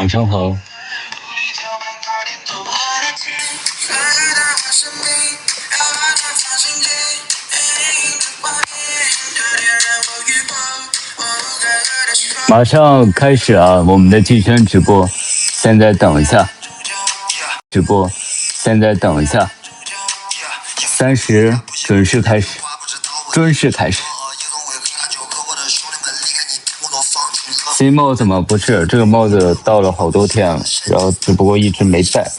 晚上好。马上开始啊，我们的剧圈直播，现在等一下，直播，现在等一下，30准时开始，准时开始。新帽子吗？不是，这个帽子到了好多天了，然后只不过一直没戴。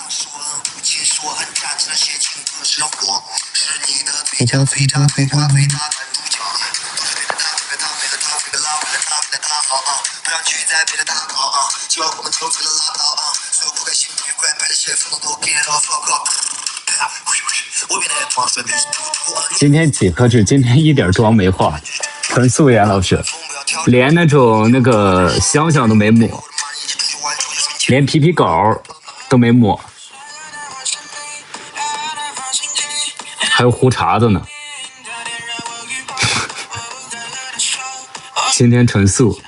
今天几克制？今天一点妆没化，纯素颜老师，连那个香香都没抹，连皮皮膏都没抹，还有胡茬子呢。今天纯素。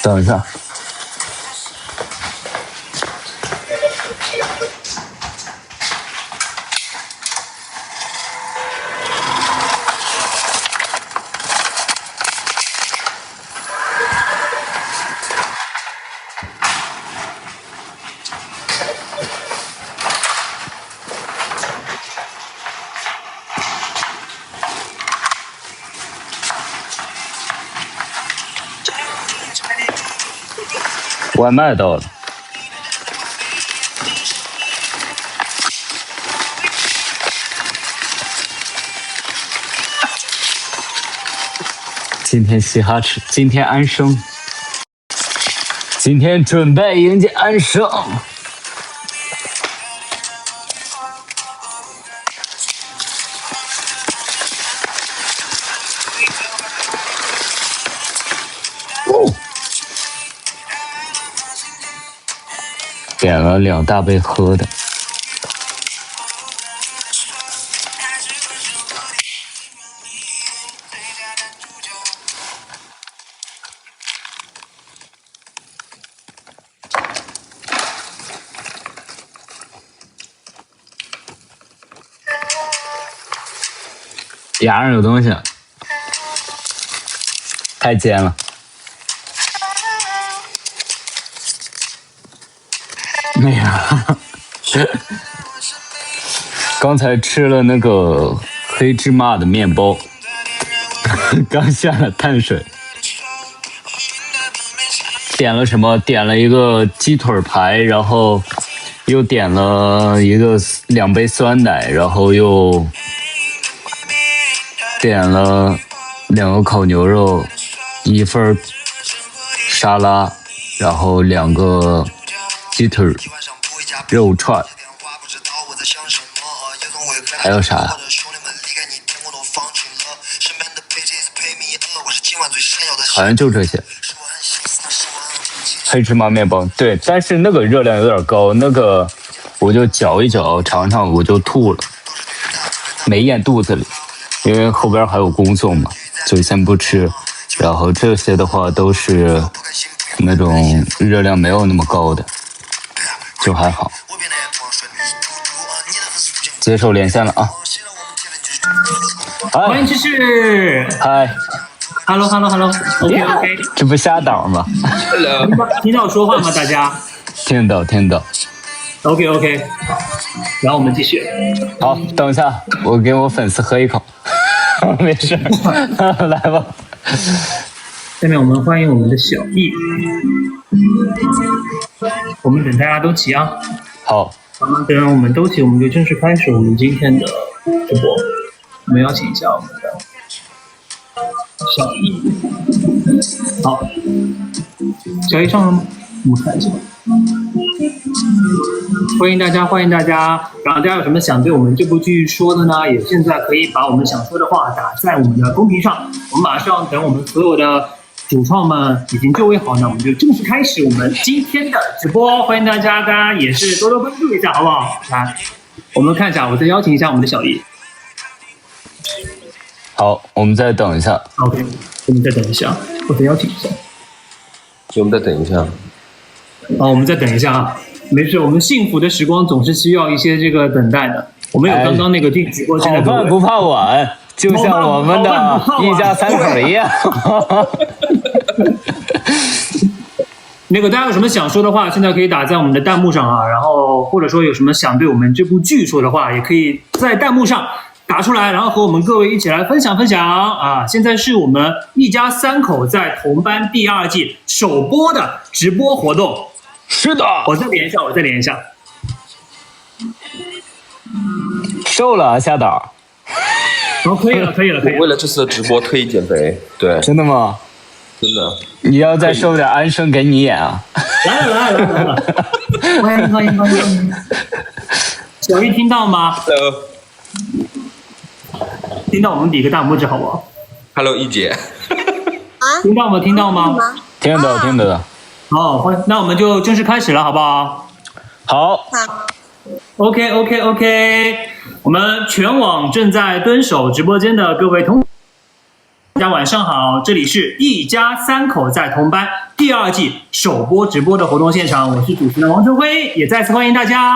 等一下，外卖到了。今天嘻哈吃，今天安生，今天准备迎接安生。点了2大杯喝的。牙上有东西，太尖了。哎呀，刚才吃了那个黑芝麻的面包，刚下了碳水。点了什么？点了一个鸡腿排，然后又点了2杯酸奶，然后又点了2个烤牛肉，1份沙拉，然后2个鸡腿肉串，还有啥呀？好像就这些。黑芝麻面包，对，但是那个热量有点高，那个我就嚼一嚼尝尝我就吐了，没咽肚子里，因为后边还有工作嘛，就先不吃。然后这些的话都是那种热量没有那么高的，就还好。接受连线了啊！欢迎芝芝。嗨 ，Hello，OK， 这不瞎倒吗 ？Hello， 听到我说话吗？大家？听到。OK， 然后我们继续。好，等一下，我给我粉丝喝一口。没事，来吧。下面我们欢迎我们的小易，我们等大家都齐啊。好，等我们都齐，我们就正式开始我们今天的直播。我们邀请一下我们的小易。好，小易上了吗？我们看一下。欢迎大家！然后大家有什么想对我们这部剧说的呢？也现在可以把我们想说的话打在我们的公屏上。我们马上等我们所有的主创们已经就位好，那我们就正式开始我们今天的直播。欢迎大家也是多多关注一下，好不好？来，我们看一下，我再邀请一下我们的小易。好，我们再等一下。OK， 我们再等一下，我再邀请一下。我们再等一下。好，我们再等一下啊，没事，我们幸福的时光总是需要一些这个等待的。我们有刚刚那个进直播间的各位。好饭不怕晚，就像我们的一家三口一样。那个大家有什么想说的话，现在可以打在我们的弹幕上啊，然后或者说有什么想对我们这部剧说的话，也可以在弹幕上打出来，然后和我们各位一起来分享分享啊！现在是我们一家三口在同班第2季首播的直播活动。是的，我再连一下。瘦了，夏导。哦，可以了。我为了这次的直播特意减肥，对，真的吗？真的。你要再瘦点，安生给你演啊！来了，欢迎！小玉听到吗 Hello， 听到我们比个大拇指好不好 Hello， 一姐。听到吗？听得。好，那我们就正式开始了，好不好？好。OK， 我们全网正在蹲守直播间的各位同学，大家晚上好，这里是一家三口在同班第2季首播直播的活动现场，我是主持人王春辉，也再次欢迎大家，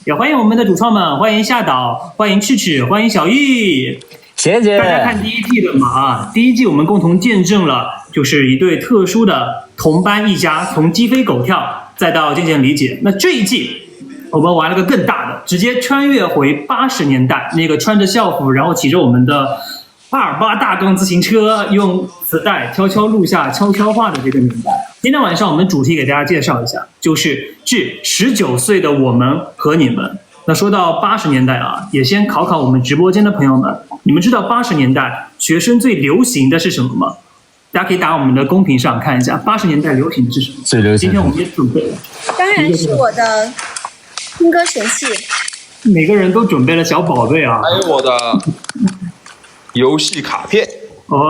也欢迎我们的主创们，欢迎夏导，欢迎赤赤，欢迎小易。谢谢。大家看第1季的嘛，第1季我们共同见证了就是一对特殊的同班一家，从鸡飞狗跳再到渐渐理解。那这一季我们玩了个更大的，直接穿越回80年代，那个穿着校服，然后骑着我们的828大杠自行车，用磁带悄悄录下悄悄话的这个年代。今天晚上我们主题给大家介绍一下，就是致19岁的我们和你们。那说到80年代啊，也先考考我们直播间的朋友们，你们知道80年代学生最流行的是什么吗？大家可以打我们的公屏上看一下80年代流行的是什么。最流行。今天我们也准备了，当然是我的听歌神器。每个人都准备了小宝贝啊，还有我的游戏卡片。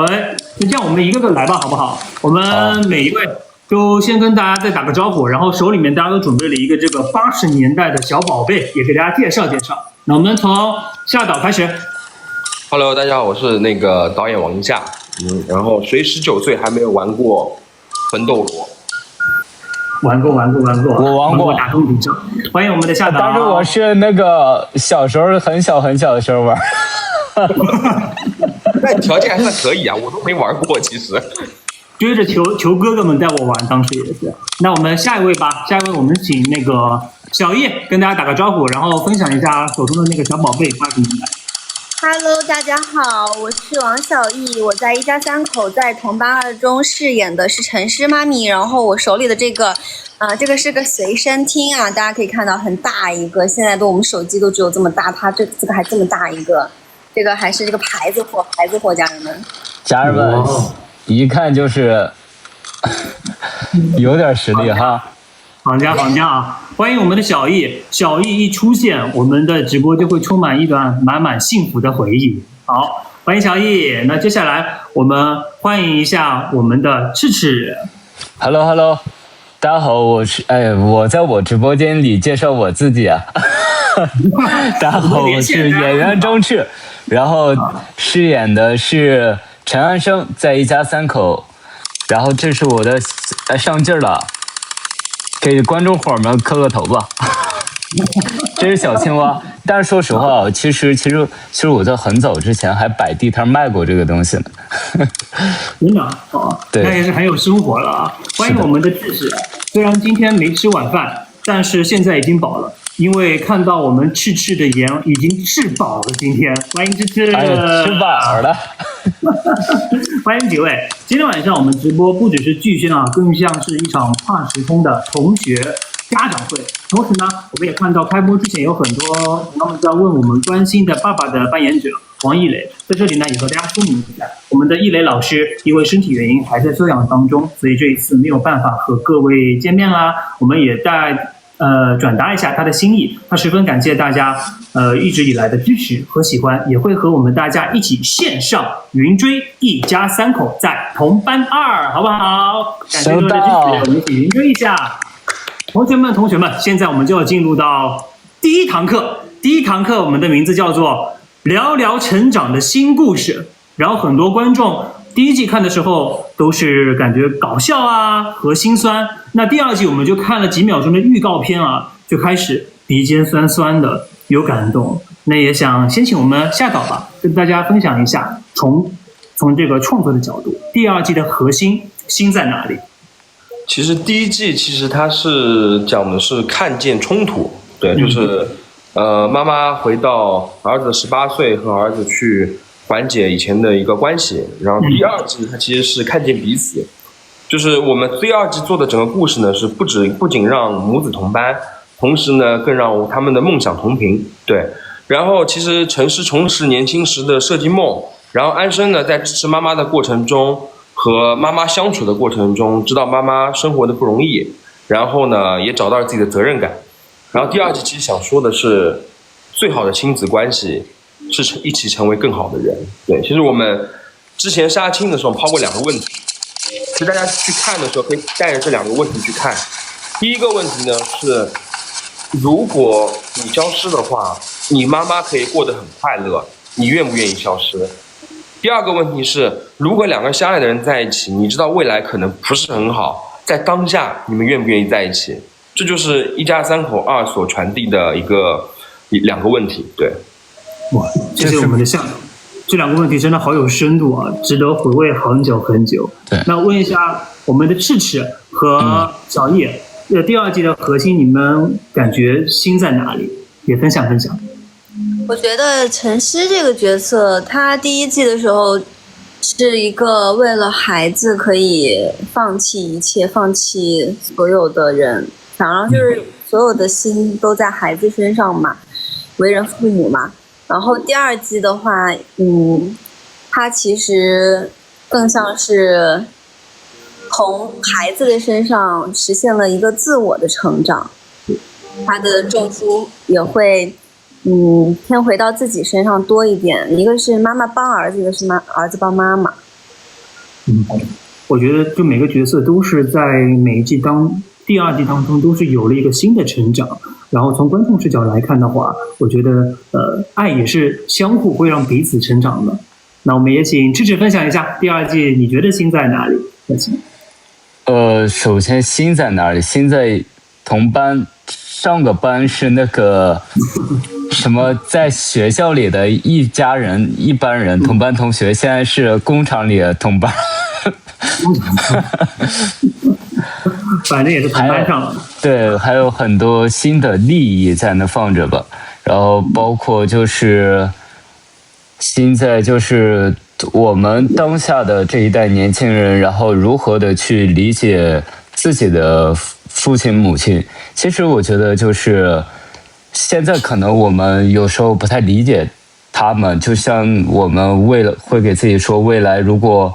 哎，就这样，我们一个个来吧，好不好？我们每一位都先跟大家再打个招呼，然后手里面大家都准备了一个这个80年代的小宝贝，也给大家介绍介绍。那我们从夏导开始。Hello， 大家好，我是那个导演王夏。然后谁19岁还没有玩过魂斗罗？玩过，我玩过，打公屏上。欢迎我们的夏导。但是我是那个小时候很小的时候玩。那条件还算可以啊，我都没玩过，其实。追着求哥哥们带我玩，当时也是。那我们下一位吧，我们请那个小叶跟大家打个招呼，然后分享一下手中的那个小宝贝80年代。Hello， 大家好，我是王小艺，我在一家三口在同班2中饰演的是陈诗妈咪，然后我手里的这个，这个是个随身听啊，大家可以看到很大一个，现在我们手机都只有这么大，它这个还这么大一个，这个还是这个牌子货，家人们。家人们，一看就是有点实力哈。行家啊！欢迎我们的小易，一出现，我们的直播就会充满一段满幸福的回忆。好，欢迎小易。那接下来我们欢迎一下我们的赤赤。Hello， 大家好，我在我直播间里介绍我自己啊。大家好，我是演员周赤，然后饰演的是陈安生，在一家三口。然后这是我的上劲儿了。给观众伙们磕个头吧。这是小青蛙，但是说实话，其实我在很早之前还摆地摊卖过这个东西呢。真的啊，对，那也是很有生活了啊！欢迎我们的智智，虽然今天没吃晚饭，但是现在已经饱了，因为看到我们赤的颜已经吃饱了。今天欢迎智，哎呀，吃饱了。欢迎几位！今天晚上我们直播不只是剧宣啊，更像是一场跨时空的同学家长会。同时呢，我们也看到开播之前有很多他们在问我们关心的爸爸的扮演者王艺磊，在这里呢也和大家说明一下，我们的艺磊老师因为身体原因还在休养当中，所以这一次没有办法和各位见面啦。我们也在转达一下他的心意。他十分感谢大家一直以来的支持和喜欢，也会和我们大家一起线上云追一家三口在同班2，好不好？感谢各位的支持，我们一起云追一下。同学们，现在我们就要进入到第一堂课。第一堂课我们的名字叫做聊聊成长的新故事。然后很多观众第一季看的时候都是感觉搞笑啊和心酸，那第二季我们就看了几秒钟的预告片啊，就开始鼻尖酸酸的，有感动。那也想先请我们夏导吧，跟大家分享一下从这个创作的角度，第二季的核心在哪里？其实第一季它是讲的是看见冲突，对，就是妈妈回到儿子18岁和儿子去缓解以前的一个关系，然后第二季它其实是看见彼此，就是我们第二季做的整个故事呢是不仅让母子同班，同时呢更让他们的梦想同频，对。然后其实陈诗重拾年轻时的设计梦，然后安生呢在支持妈妈的过程中和妈妈相处的过程中，知道妈妈生活的不容易，然后呢也找到了自己的责任感。然后第二季其实想说的是，最好的亲子关系是一起成为更好的人。对，其实我们之前杀青的时候抛过2个问题，其实大家去看的时候可以带着这2个问题去看。第一个问题呢是，如果你消失的话，你妈妈可以过得很快乐，你愿不愿意消失？第二个问题是，如果2个相爱的人在一起，你知道未来可能不是很好，在当下你们愿不愿意在一起？这就是一家三口2所传递的2个问题。对，哇，谢谢我们的向导，这2个问题真的好有深度啊，值得回味很久很久。对，那问一下我们的赤赤和小易，第二季的核心你们感觉心在哪里？也分享分享。我觉得陈诗这个角色，他第一季的时候是一个为了孩子可以放弃一切、放弃所有的人，想让就是所有的心都在孩子身上嘛，为人父母嘛。然后第二季的话，他其实更像是从孩子的身上实现了一个自我的成长，他的重心也会偏回到自己身上多一点，一个是妈妈帮儿子，一个是儿子帮妈妈。我觉得就每个角色都是在每一季第二季当中都是有了一个新的成长。然后从观众视角来看的话，我觉得爱也是相互会让彼此成长的。那我们也请赤赤分享一下第二季你觉得心在哪里？首先心在哪里？心在同班，上个班是那个什么，在学校里的一家人、一班人、同班同学，现在是工厂里的同班。反正也是同班上了。对，还有很多新的利益在那放着吧。然后包括就是现在就是我们当下的这一代年轻人，然后如何的去理解自己的父亲母亲。其实我觉得就是现在可能我们有时候不太理解他们，就像我们会给自己说，未来如果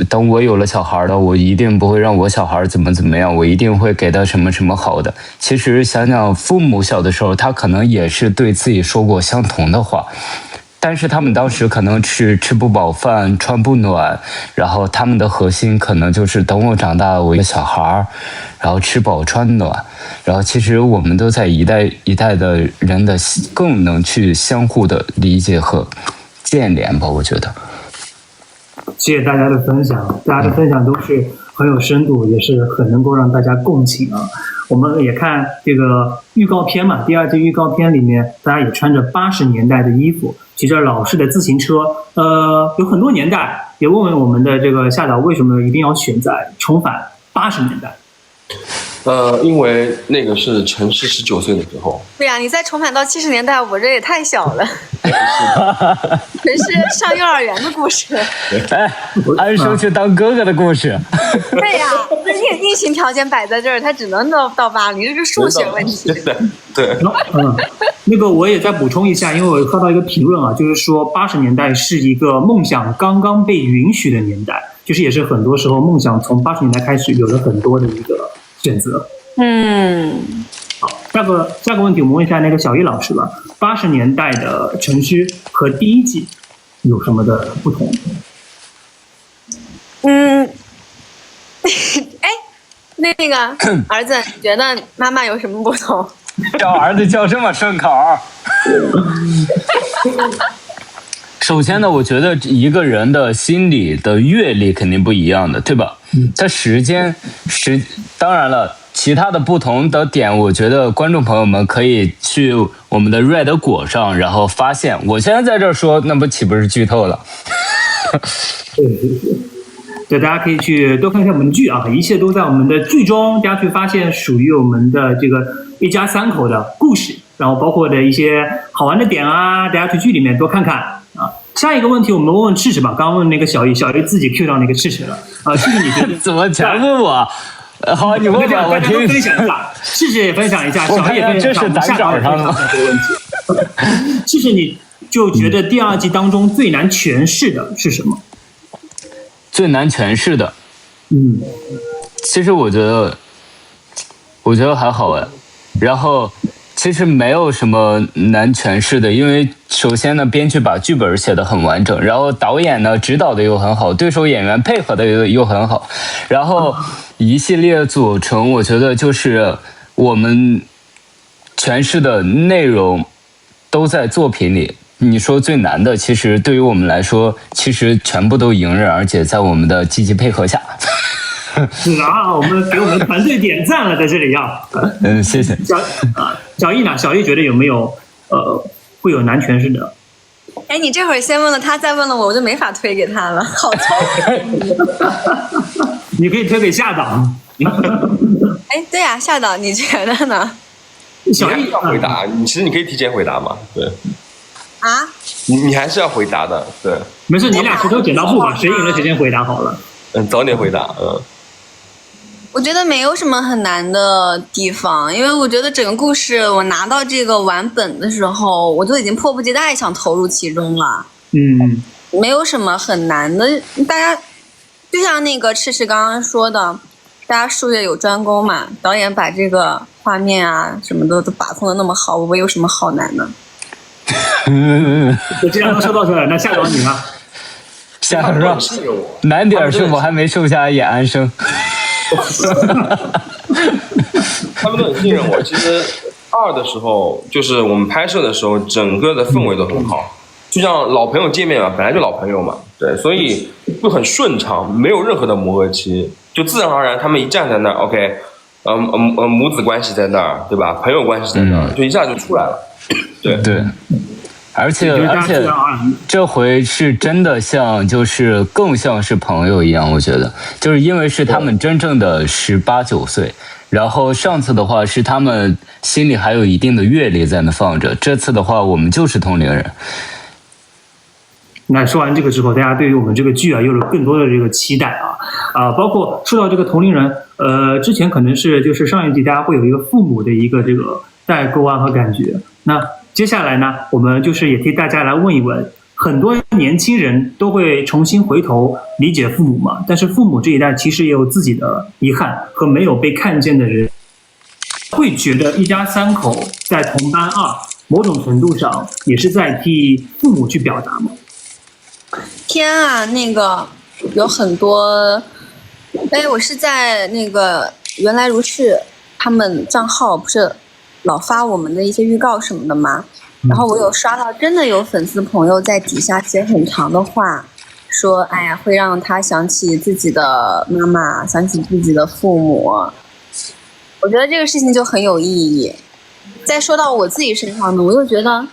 等我有了小孩了，我一定不会让我小孩怎么样，我一定会给他什么什么好的。其实想想父母小的时候，他可能也是对自己说过相同的话，但是他们当时可能吃不饱饭，穿不暖，然后他们的核心可能就是等我长大，我一个小孩，然后吃饱穿暖。然后其实我们都在一代一代的人的更能去相互的理解和建联吧，我觉得。谢谢大家的分享，大家的分享都是很有深度，也是很能够让大家共情啊。我们也看这个预告片嘛，第二季预告片里面，大家也穿着80年代的衣服，骑着老式的自行车，有很多年代。也问问我们的这个夏导，为什么一定要选在重返80年代？因为那个是陈诗19岁的时候。对呀，你再重返到70年代，我这也太小了。全是上幼儿园的故事。哎，安生去当哥哥的故事。对呀，硬性条件摆在这儿，他只能到80，这是数学问题。对。那个我也再补充一下，因为我看到一个评论啊，就是说80年代是一个梦想刚刚被允许的年代，就是也是很多时候梦想从80年代开始有了很多的一个选择。好，下个问题，我们问一下那个小易老师吧。80年代的陈诗和第一季有什么的不同？哎，那个儿子，你觉得妈妈有什么不同？叫儿子叫这么顺口。首先呢，我觉得一个人的心理的阅历肯定不一样的，对吧？他当然了，其他的不同的点，我觉得观众朋友们可以去我们的 Red 果上，然后发现。我现在在这儿说，那岂不是剧透了？对，大家可以去多看一下我们的剧啊，一切都在我们的剧中，大家去发现属于我们的这个一家三口的故事，然后包括的一些好玩的点啊，大家去剧里面多看看啊。下一个问题我们问问赤赤吧，刚刚问那个小易自己 Q 到那个赤赤了啊，赤赤你觉得怎么全问我？好，你问吧，我听。分享一下，赤赤也分享一下，小易也分享一下，这是咱找上了这个问题。赤赤，你就觉得第2季当中最难诠释的是什么？最难诠释的，其实我觉得还好哎。然后其实没有什么难诠释的，因为首先呢，编剧把剧本写得很完整，然后导演呢指导的又很好，对手演员配合的又很好，然后一系列组成，我觉得就是我们诠释的内容都在作品里。你说最难的，其实对于我们来说，其实全部都迎刃而解，在我们的积极配合下。是啊，我们给我们团队点赞了，在这里要。谢谢。小易呢？小易觉得有没有会有难诠释的？哎，你这会儿先问了他，再问了我，我就没法推给他了，好聪明。你可以推给夏导。哎，对呀，夏导，你觉得呢？小易要回答，其实你可以提前回答嘛，对。啊？你还是要回答的，对。没事，你俩石头剪刀布吧，谁赢了谁先回答好了。早点回答，我觉得没有什么很难的地方，因为我觉得整个故事我拿到这个完本的时候，我就已经迫不及待想投入其中了。没有什么很难的，大家就像那个赤赤刚刚说的，大家术业有专攻嘛，导演把这个画面啊什么的都把控的那么好，我有什么好难的？我既然都说到这了，那夏导你呢？夏导难点是我还没瘦下眼安生。他们都很信任我。其实2的时候，就是我们拍摄的时候，整个的氛围都很好，就像老朋友见面嘛，本来就老朋友嘛，对，所以就很顺畅，没有任何的磨合期，就自然而然他们一站在那儿 ，OK， 母子关系在那儿，对吧？朋友关系在那儿，就一下就出来了。对。而且这回是真的就是更像是朋友一样，我觉得就是因为是他们真正的18、19岁，然后上次的话是他们心里还有一定的阅历在那放着，这次的话我们就是同龄人。那说完这个之后，大家对于我们这个剧啊有了更多的这个期待包括说到这个同龄人，之前可能就是上一集大家会有一个父母的一个这个代沟啊和感觉，那接下来呢，我们就是也替大家来问一问，很多年轻人都会重新回头理解父母嘛，但是父母这一代其实也有自己的遗憾和没有被看见的人，会觉得一家三口在同班2，某种程度上也是在替父母去表达吗？天啊，那个有很多，我是在那个原来如是他们账号不是老发我们的一些预告什么的嘛，然后我有刷到真的有粉丝朋友在底下写很长的话，说哎呀会让他想起自己的妈妈，想起自己的父母，我觉得这个事情就很有意义。再说到我自己身上呢，我又觉得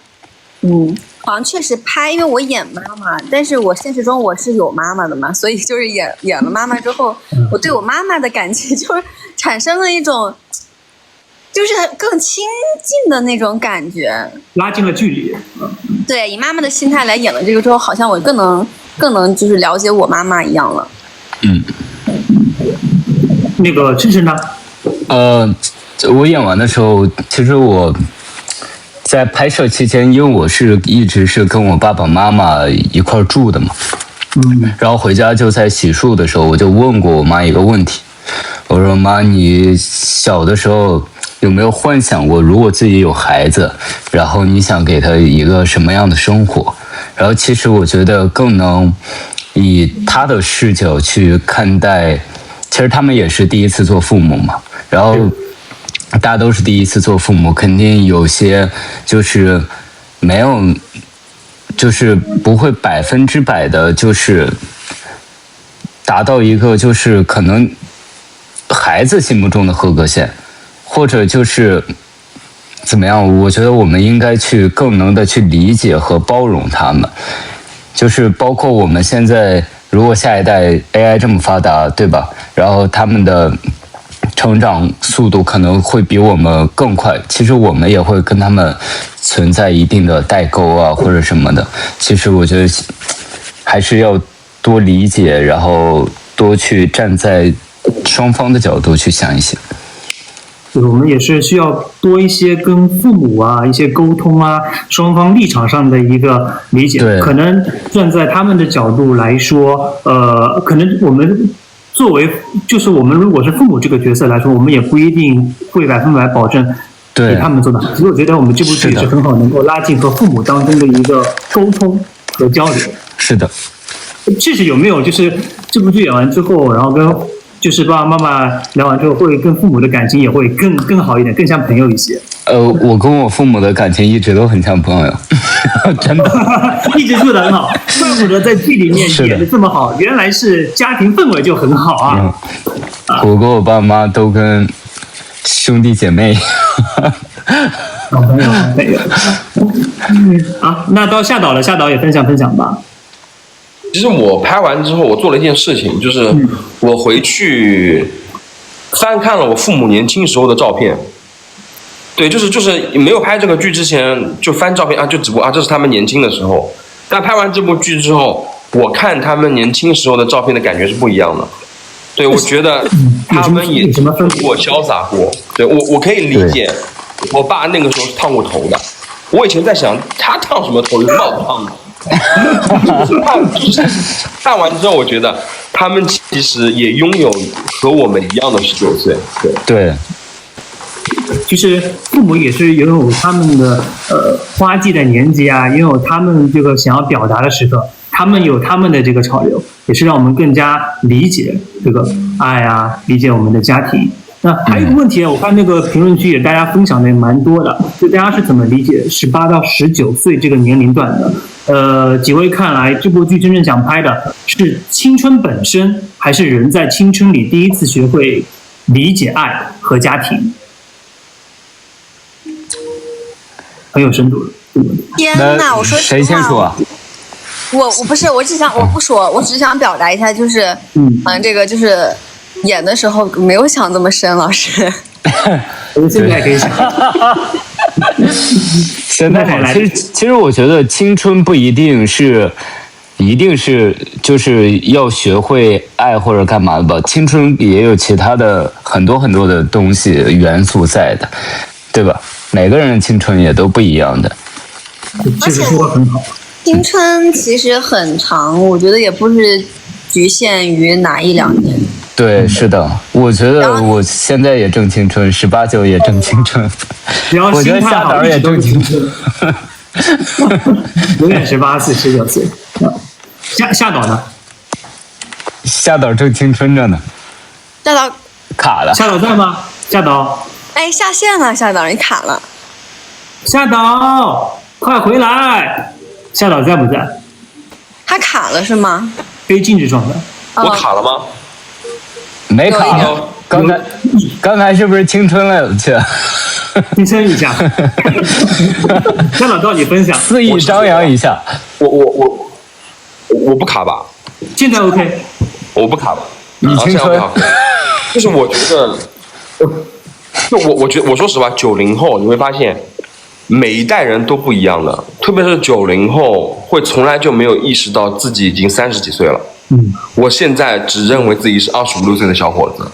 好像确实拍，因为我演妈妈，但是我现实中我是有妈妈的嘛，所以就是演了妈妈之后，我对我妈妈的感情就是产生了一种就是更亲近的那种感觉，拉近了距离。对，以妈妈的心态来演了这个之后，好像我更能就是了解我妈妈一样了。那个赤赤呢？我演完的时候，其实我在拍摄期间，因为我一直是跟我爸爸妈妈一块住的嘛，然后回家就在洗漱的时候，我就问过我妈一个问题，我说妈，你小的时候有没有幻想过，如果自己有孩子，然后你想给他一个什么样的生活？然后其实我觉得更能以他的视角去看待，其实他们也是第一次做父母嘛，然后大家都是第一次做父母，肯定有些就是没有，就是不会100%的，就是达到一个就是可能孩子心目中的合格线，或者就是怎么样？我觉得我们应该去更能的去理解和包容他们，就是包括我们现在，如果下一代 AI 这么发达，对吧？然后他们的成长速度可能会比我们更快，其实我们也会跟他们存在一定的代沟啊，或者什么的。其实我觉得还是要多理解，然后多去站在双方的角度去想一想。我们也是需要多一些跟父母啊一些沟通啊，双方立场上的一个理解。可能站在他们的角度来说，可能我们作为就是我们如果是父母这个角色来说，我们也不一定会100%保证给他们做到。所以我觉得我们这部剧也是很好，能够拉近和父母当中的一个沟通和交流。是的。这是有没有就是这部剧演完之后，然后跟就是爸爸妈妈聊完之后，会跟父母的感情也会更好一点，更像朋友一些。我跟我父母的感情一直都很像朋友，真的，一直做得很好。怪不得在剧里面演得这么好，原来是家庭氛围就很好啊。我跟我爸妈都跟兄弟姐妹。好朋友，好朋友。啊，那到夏导了，夏导也分享吧。其实我拍完之后，我做了一件事情，就是我回去翻看了我父母年轻时候的照片。对，就是没有拍这个剧之前就翻照片啊，就只不过啊，这是他们年轻的时候。但拍完这部剧之后，我看他们年轻时候的照片的感觉是不一样的。对，我觉得他们也比我潇洒过。对，我可以理解，我爸那个时候是烫过头的。我以前在想，他烫什么头？有什么好烫的？看完之后，我觉得他们其实也拥有和我们一样的19岁。对，其实父母也是拥有他们的花季的年纪啊，拥有他们这个想要表达的时刻，他们有他们的这个潮流，也是让我们更加理解这个爱啊，理解我们的家庭。那还有一个问题，我看那个评论区也大家分享的也蛮多的，就大家是怎么理解18到19岁这个年龄段的？几位看来这部剧真正想拍的是青春本身，还是人在青春里第一次学会理解爱和家庭？很有深度的这个问题。天哪！我说谁先说啊？我不是，我只是想表达一下，就是这个就是演的时候没有想这么深，老师。我现在可以想。现在其实我觉得青春不一定是就是要学会爱或者干嘛的吧，青春也有其他的很多的东西元素在的，对吧？每个人的青春也都不一样的。其实说得很好。青春其实很长，我觉得也不是局限于哪1-2年。对，是的，我觉得我现在也正青春，18、19也正青春，我觉得夏导也正青春，永远18岁、19岁。夏导呢？夏导正青春着呢。夏导卡了。夏导在吗？夏导。哎，下线了，夏导你卡了。夏导，快回来！夏导在不在？他卡了是吗？非静止状态。我卡了吗？没卡，刚才是不是青春了去？青春一下，夏导到你分享，肆意张扬一下。我不卡吧？现在 OK。我不卡吧？你青春。就是我觉得，我说实话，90后你会发现，每一代人都不一样的，特别是90后会从来就没有意识到自己已经30几岁了。我现在只认为自己是25、26岁的小伙子，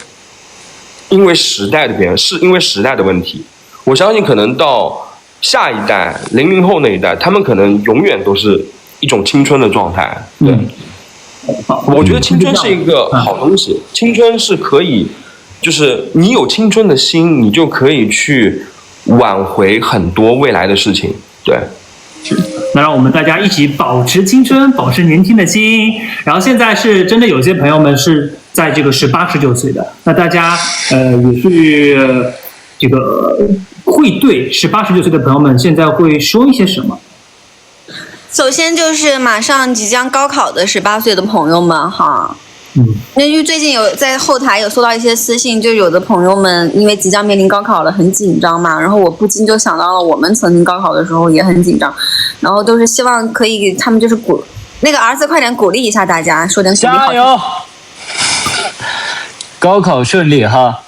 因为时代的问题。我相信可能到下一代00后那一代，他们可能永远都是一种青春的状态。对，我觉得青春是一个好东西，青春是可以就是你有青春的心，你就可以去挽回很多未来的事情。对，那让我们大家一起保持青春，保持年轻的心。然后现在是真的有些朋友们是在这个18、19岁的，那大家也是这个会对18、19岁的朋友们现在会说一些什么？首先就是马上即将高考的18岁的朋友们哈。因为最近有在后台有收到一些私信，就有的朋友们因为即将面临高考了，很紧张嘛，然后我不禁就想到了我们曾经高考的时候也很紧张，然后都是希望可以给他们就是那个儿子快点鼓励一下大家，说点鼓励好。加油！高考顺利哈！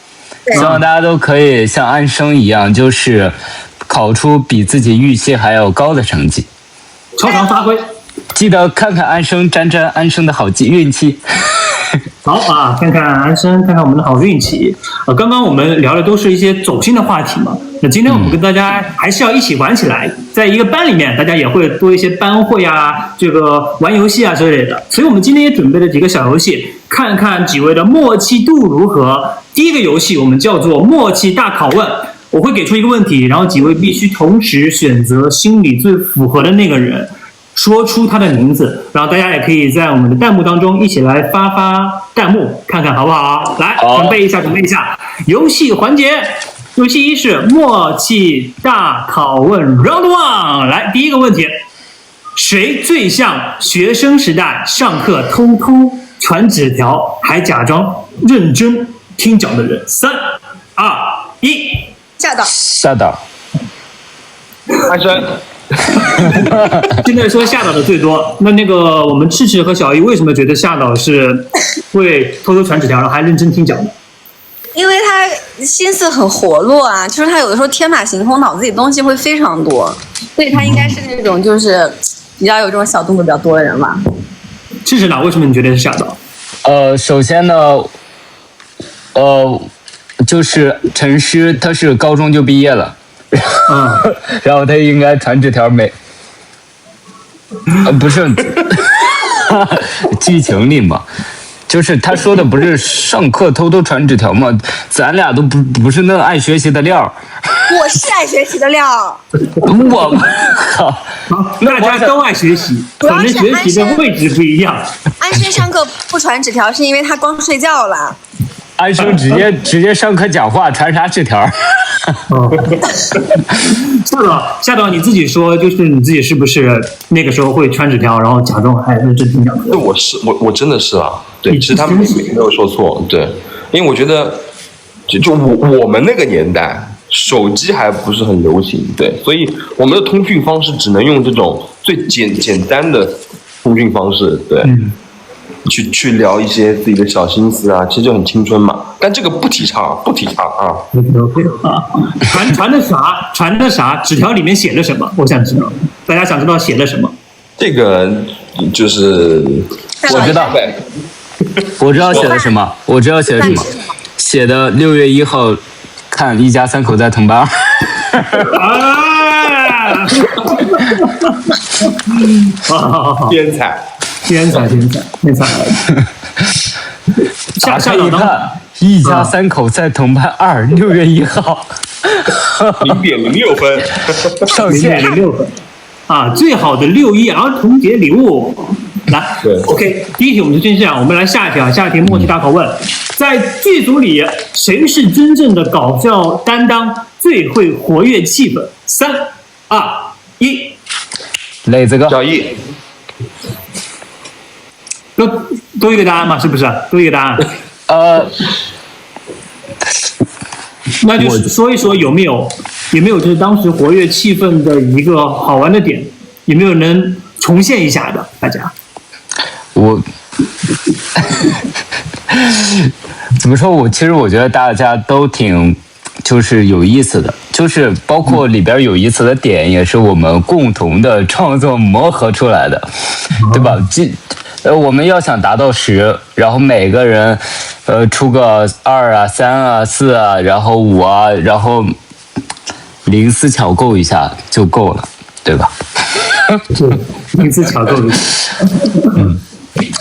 希望大家都可以像安生一样，就是考出比自己预期还要高的成绩，超常发挥。记得看看安生，沾沾安生的好运气。好啊，看看安生，看看我们的好运气。刚刚我们聊的都是一些走心的话题嘛，那今天我们跟大家还是要一起玩起来。在一个班里面，大家也会多一些班会啊，这个玩游戏啊之类的。所以我们今天也准备了几个小游戏，看看几位的默契度如何。第一个游戏我们叫做默契大拷问，我会给出一个问题，然后几位必须同时选择心里最符合的那个人。说出他的名字，然后大家也可以在我们的弹幕当中一起来发弹幕，看看好不好？来，准备一下。游戏环节，游戏一是默契大拷问 Round One。来，第一个问题，谁最像学生时代上课偷偷传纸条还假装认真听讲的人？3、2、1，吓到。安生。现在说夏导的最多，那个我们赤赤和小易为什么觉得夏导是会偷偷传纸条，然后还认真听讲的？因为他心思很活络啊，就是他有的时候天马行空，脑子里东西会非常多，所以他应该是那种就是比较有这种小动作比较多的人吧。赤赤呢？为什么你觉得是夏导？首先呢，就是陈诗，他是高中就毕业了。然后他应该传纸条没？不是，剧情里嘛，就是他说的不是上课偷偷传纸条吗？咱俩都不是那个爱学习的料。我是爱学习的料。我靠，大家都爱学习，可能学习的位置不一样。安生上课不传纸条，是因为他光睡觉了。安生直接上课讲话，传啥纸条？夏导，你自己说，就是你自己是不是那个时候会传纸条，然后假装还认真听讲课？我真的是啊，对，其实他们没有说错，对，因为我觉得就我们那个年代，手机还不是很流行，对，所以我们的通讯方式只能用这种最简单的通讯方式，对。去聊一些自己的小心思啊，其实就很青春嘛。但这个不提倡啊。传的啥？纸条里面写了什么？我想知道，大家想知道写了什么？这个就是我知道，我知道写的什么，写的6月1号看一家3口在同班。天才！打开一看，一家3口在同班2，6月1号0.06分，上线0.06分啊！最好的6·1儿童节礼物，来 ，OK， 第一题我们就先这样，我们来下一题啊，下一题默契大拷问，在剧组里谁是真正的搞笑担当，最会活跃气氛？3、2、1，磊子哥，小易。都一个答案嘛，是不是？都一个答案。那就说一说有没有就是当时活跃气氛的一个好玩的点，有没有能重现一下的？大家，怎么说？其实我觉得大家都挺就是有意思的，就是包括里边有意思的点，也是我们共同的创作磨合出来的，对吧？我们要想达到10，然后每个人，出个2啊、3啊、4啊，然后5啊，然后零丝巧构一下就够了，对吧？零丝巧构一下。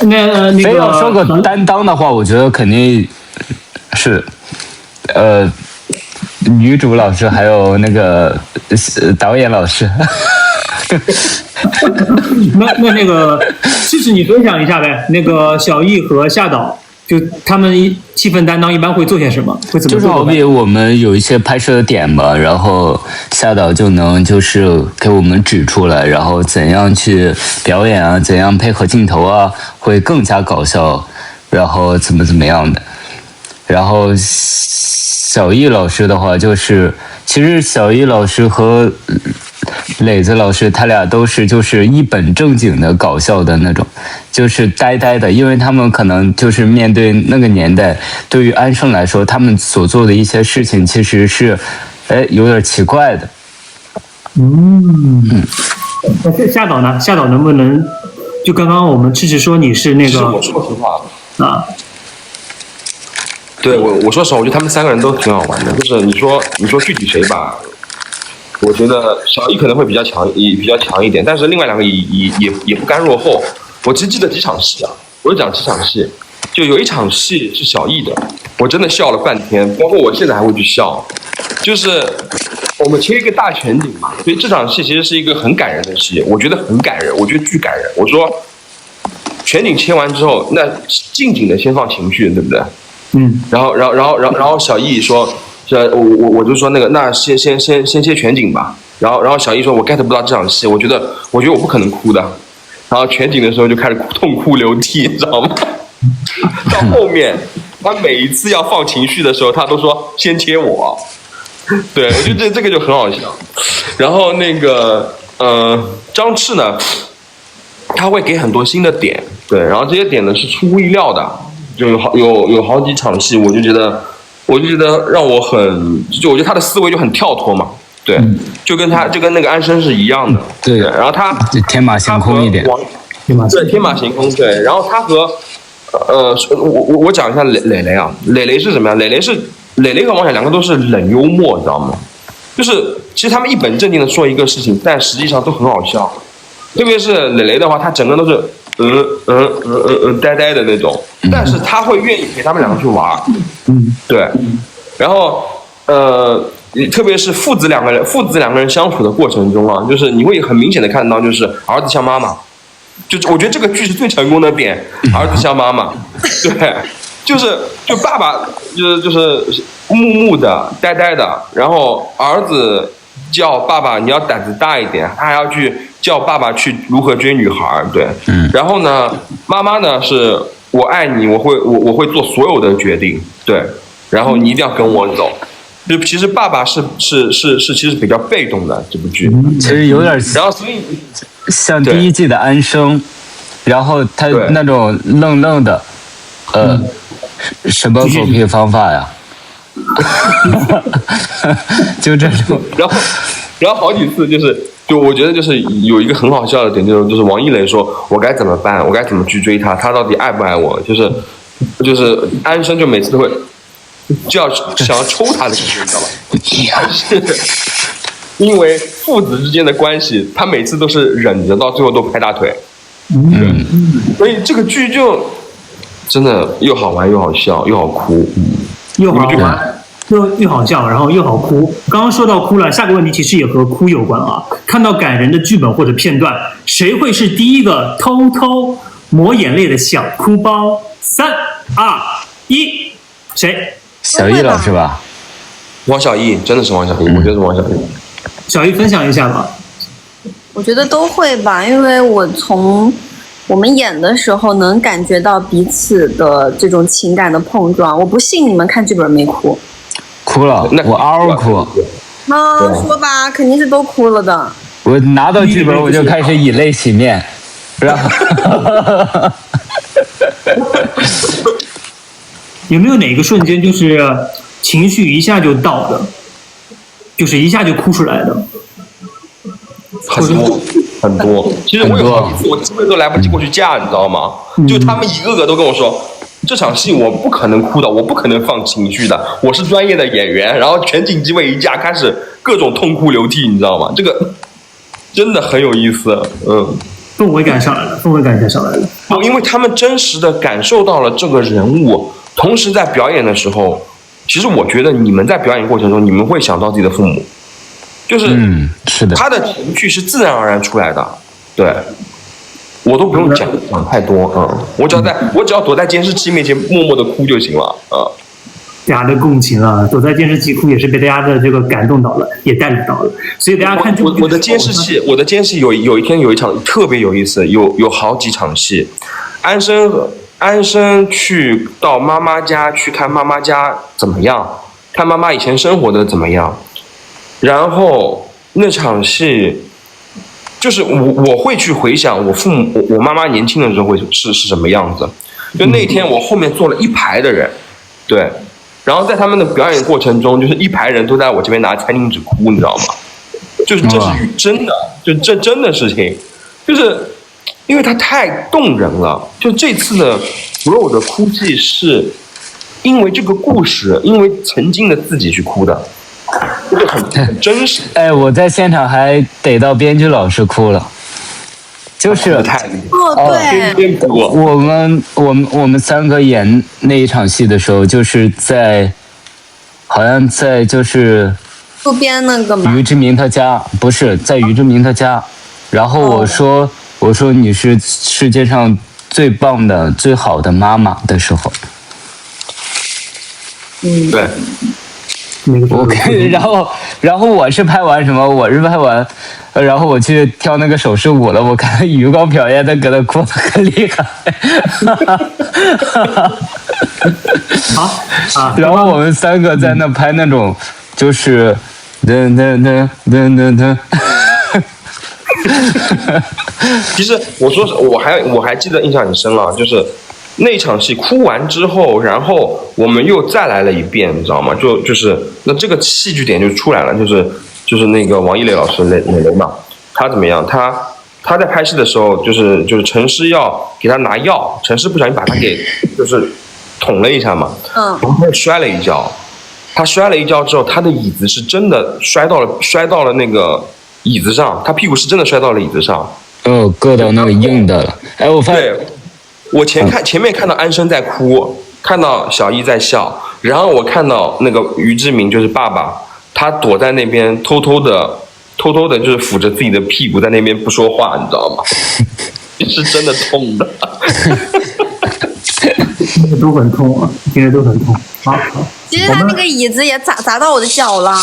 那个，非要说个担当的话，我觉得肯定是，女主老师还有那个导演老师。那个，试试你分享一下呗。那个小易和夏导，就他们气氛担当一般会做些什么？会怎么做？就是好比我们有一些拍摄的点嘛，然后夏导就能就是给我们指出来，然后怎样去表演啊，怎样配合镜头啊，会更加搞笑，然后怎么样的。然后小易老师的话，就是其实小易老师和磊子老师他俩都是就是一本正经的搞笑的那种，就是呆呆的，因为他们可能就是面对那个年代，对于安生来说，他们所做的一些事情其实是，有点奇怪的。那夏导呢？夏导能不能就刚刚我们赤赤说你是那个？我说实话啊。对我说实话，我觉得他们3个人都挺好玩的。就是你说具体谁吧，我觉得小易可能会比较强一点，但是另外2个也不甘落后。我只记得几场戏啊，我就讲几场戏，就有一场戏是小易的，我真的笑了半天，包括我现在还会去笑。就是我们切一个大全景嘛，所以这场戏其实是一个很感人的戏，我觉得很感人，我觉得巨感人。我说全景切完之后，那近景的先放情绪，对不对？然后小易说，我就说那个，那先切全景吧。然后小易说，我 get 不到这场戏，我觉得我不可能哭的。然后全景的时候就开始痛哭流涕，你知道吗？到后面他每一次要放情绪的时候，他都说先切我。对，我觉得这个就很好笑。然后那个张炽呢，他会给很多新的点，对，然后这些点呢是出乎意料的。就有好几场戏，我就觉得让我我觉得他的思维就很跳脱嘛，对，就跟那个安生是一样的，对，然后他天马行空一点，对，天马行空，对，然后他和我讲一下磊磊啊，磊磊是什么样？磊磊和王小2个都是冷幽默，你知道吗？就是其实他们一本正经的说一个事情，但实际上都很好笑，特别是磊磊的话，他整个都是。呆呆的那种，但是他会愿意陪他们2个去玩，对，然后特别是父子两个人相处的过程中啊，就是你会很明显的看到，就是儿子像妈妈，就是我觉得这个剧是最成功的点，儿子像妈妈，对，就爸爸就是木木的呆呆的，然后儿子叫爸爸你要胆子大一点，他还要去叫爸爸去如何追女孩，对，然后呢，妈妈呢是我爱你，我会做所有的决定，对，然后你一定要跟我走。就其实爸爸是其实比较被动的这部剧，其实有点，然后所以像第1季的安生，然后他那种愣愣的，什么狗屁方法呀？就这种，然后好几次就我觉得就是有一个很好笑的点，就是王一磊说我该怎么办，我该怎么去追他，他到底爱不爱我？就是安生就每次都会就要想要抽他的感觉，你知道吧？但是因为父子之间的关系，他每次都是忍着，到最后都拍大腿。所以这个剧就真的又好玩又好笑又好哭，又好玩又好笑，然后又好哭。刚刚说到哭了，下个问题其实也和哭有关啊。看到感人的剧本或者片段，谁会是第一个偷偷抹眼泪的小哭包？3、2、1，谁？小易老师吧？王小艺，真的是王小艺，我觉得是王小艺。小易分享一下吧。我觉得都会吧，因为我从我们演的时候能感觉到彼此的这种情感的碰撞。我不信你们看剧本没哭。哭了，我嗷哭。啊，说吧，肯定是都哭了的。我拿到剧本我就开始以泪洗面，然后有没有哪个瞬间就是情绪一下就到的，就是一下就哭出来的？很多。其实我有好几次我基本都来不及过去架，你知道吗？就他们一个个都跟我说，这场戏我不可能哭的，我不可能放情绪的，我是专业的演员。然后全景机位一架，开始各种痛哭流涕，你知道吗？这个真的很有意思，氛围感上来了，氛围感上来了。因为他们真实的感受到了这个人物同时在表演的时候，其实我觉得你们在表演过程中，你们会想到自己的父母，就是是的，他的情绪是自然而然出来的，对。我都不用讲太多，我只要躲在监视器面前默默的哭就行了，大家的共情啊，躲在监视器哭也是被大家的这个感动到了，也带领到了。所以大家看我的监视器有一天有一场特别有意思，有好几场戏，安生去到妈妈家去看妈妈家怎么样，看妈妈以前生活的怎么样，然后那场戏。就是我会去回想我妈妈年轻的时候是什么样子，就那天我后面坐了一排的人，对，然后在他们的表演过程中，就是一排人都在我这边拿餐巾纸哭，你知道吗？就是这是真的，就这真的事情，就是因为它太动人了。就这次的所有的哭泣是因为这个故事，因为曾经的自己去哭的。这个很真实。哎，我在现场还逮到编剧老师哭了，就是太厉害对，我们三个演那一场戏的时候，就是好像在就是路边那个吗？于志明他家，不是在于志明他家，然后我说你是世界上最棒的最好的妈妈的时候，对。然后我是拍完什么？我是拍完，然后我去跳那个手势舞了。我看预告表演，他搁那哭得很厉害。好啊，然后我们三个在那拍那种，就是噔。其实我还记得印象很深了，就是那场戏哭完之后，然后我们又再来了一遍，你知道吗？就是那这个戏剧点就出来了，就是那个王一磊老师磊嘛，他怎么样？他在拍戏的时候，就是陈师要给他拿药，陈师不小心把他给就是捅了一下嘛，然后他摔了一跤，他摔了一跤之后，他的椅子是真的摔到了那个椅子上，他屁股是真的摔到了椅子上，硌到那个硬的了。哎，我发现。我前面看到安生在哭，看到小艺在笑，然后我看到那个于志明就是爸爸，他躲在那边偷偷的就是抚着自己的屁股在那边不说话，你知道吗？是真的痛的。听着都很痛啊，听着都很痛。好，其实他那个椅子也砸到我的脚了，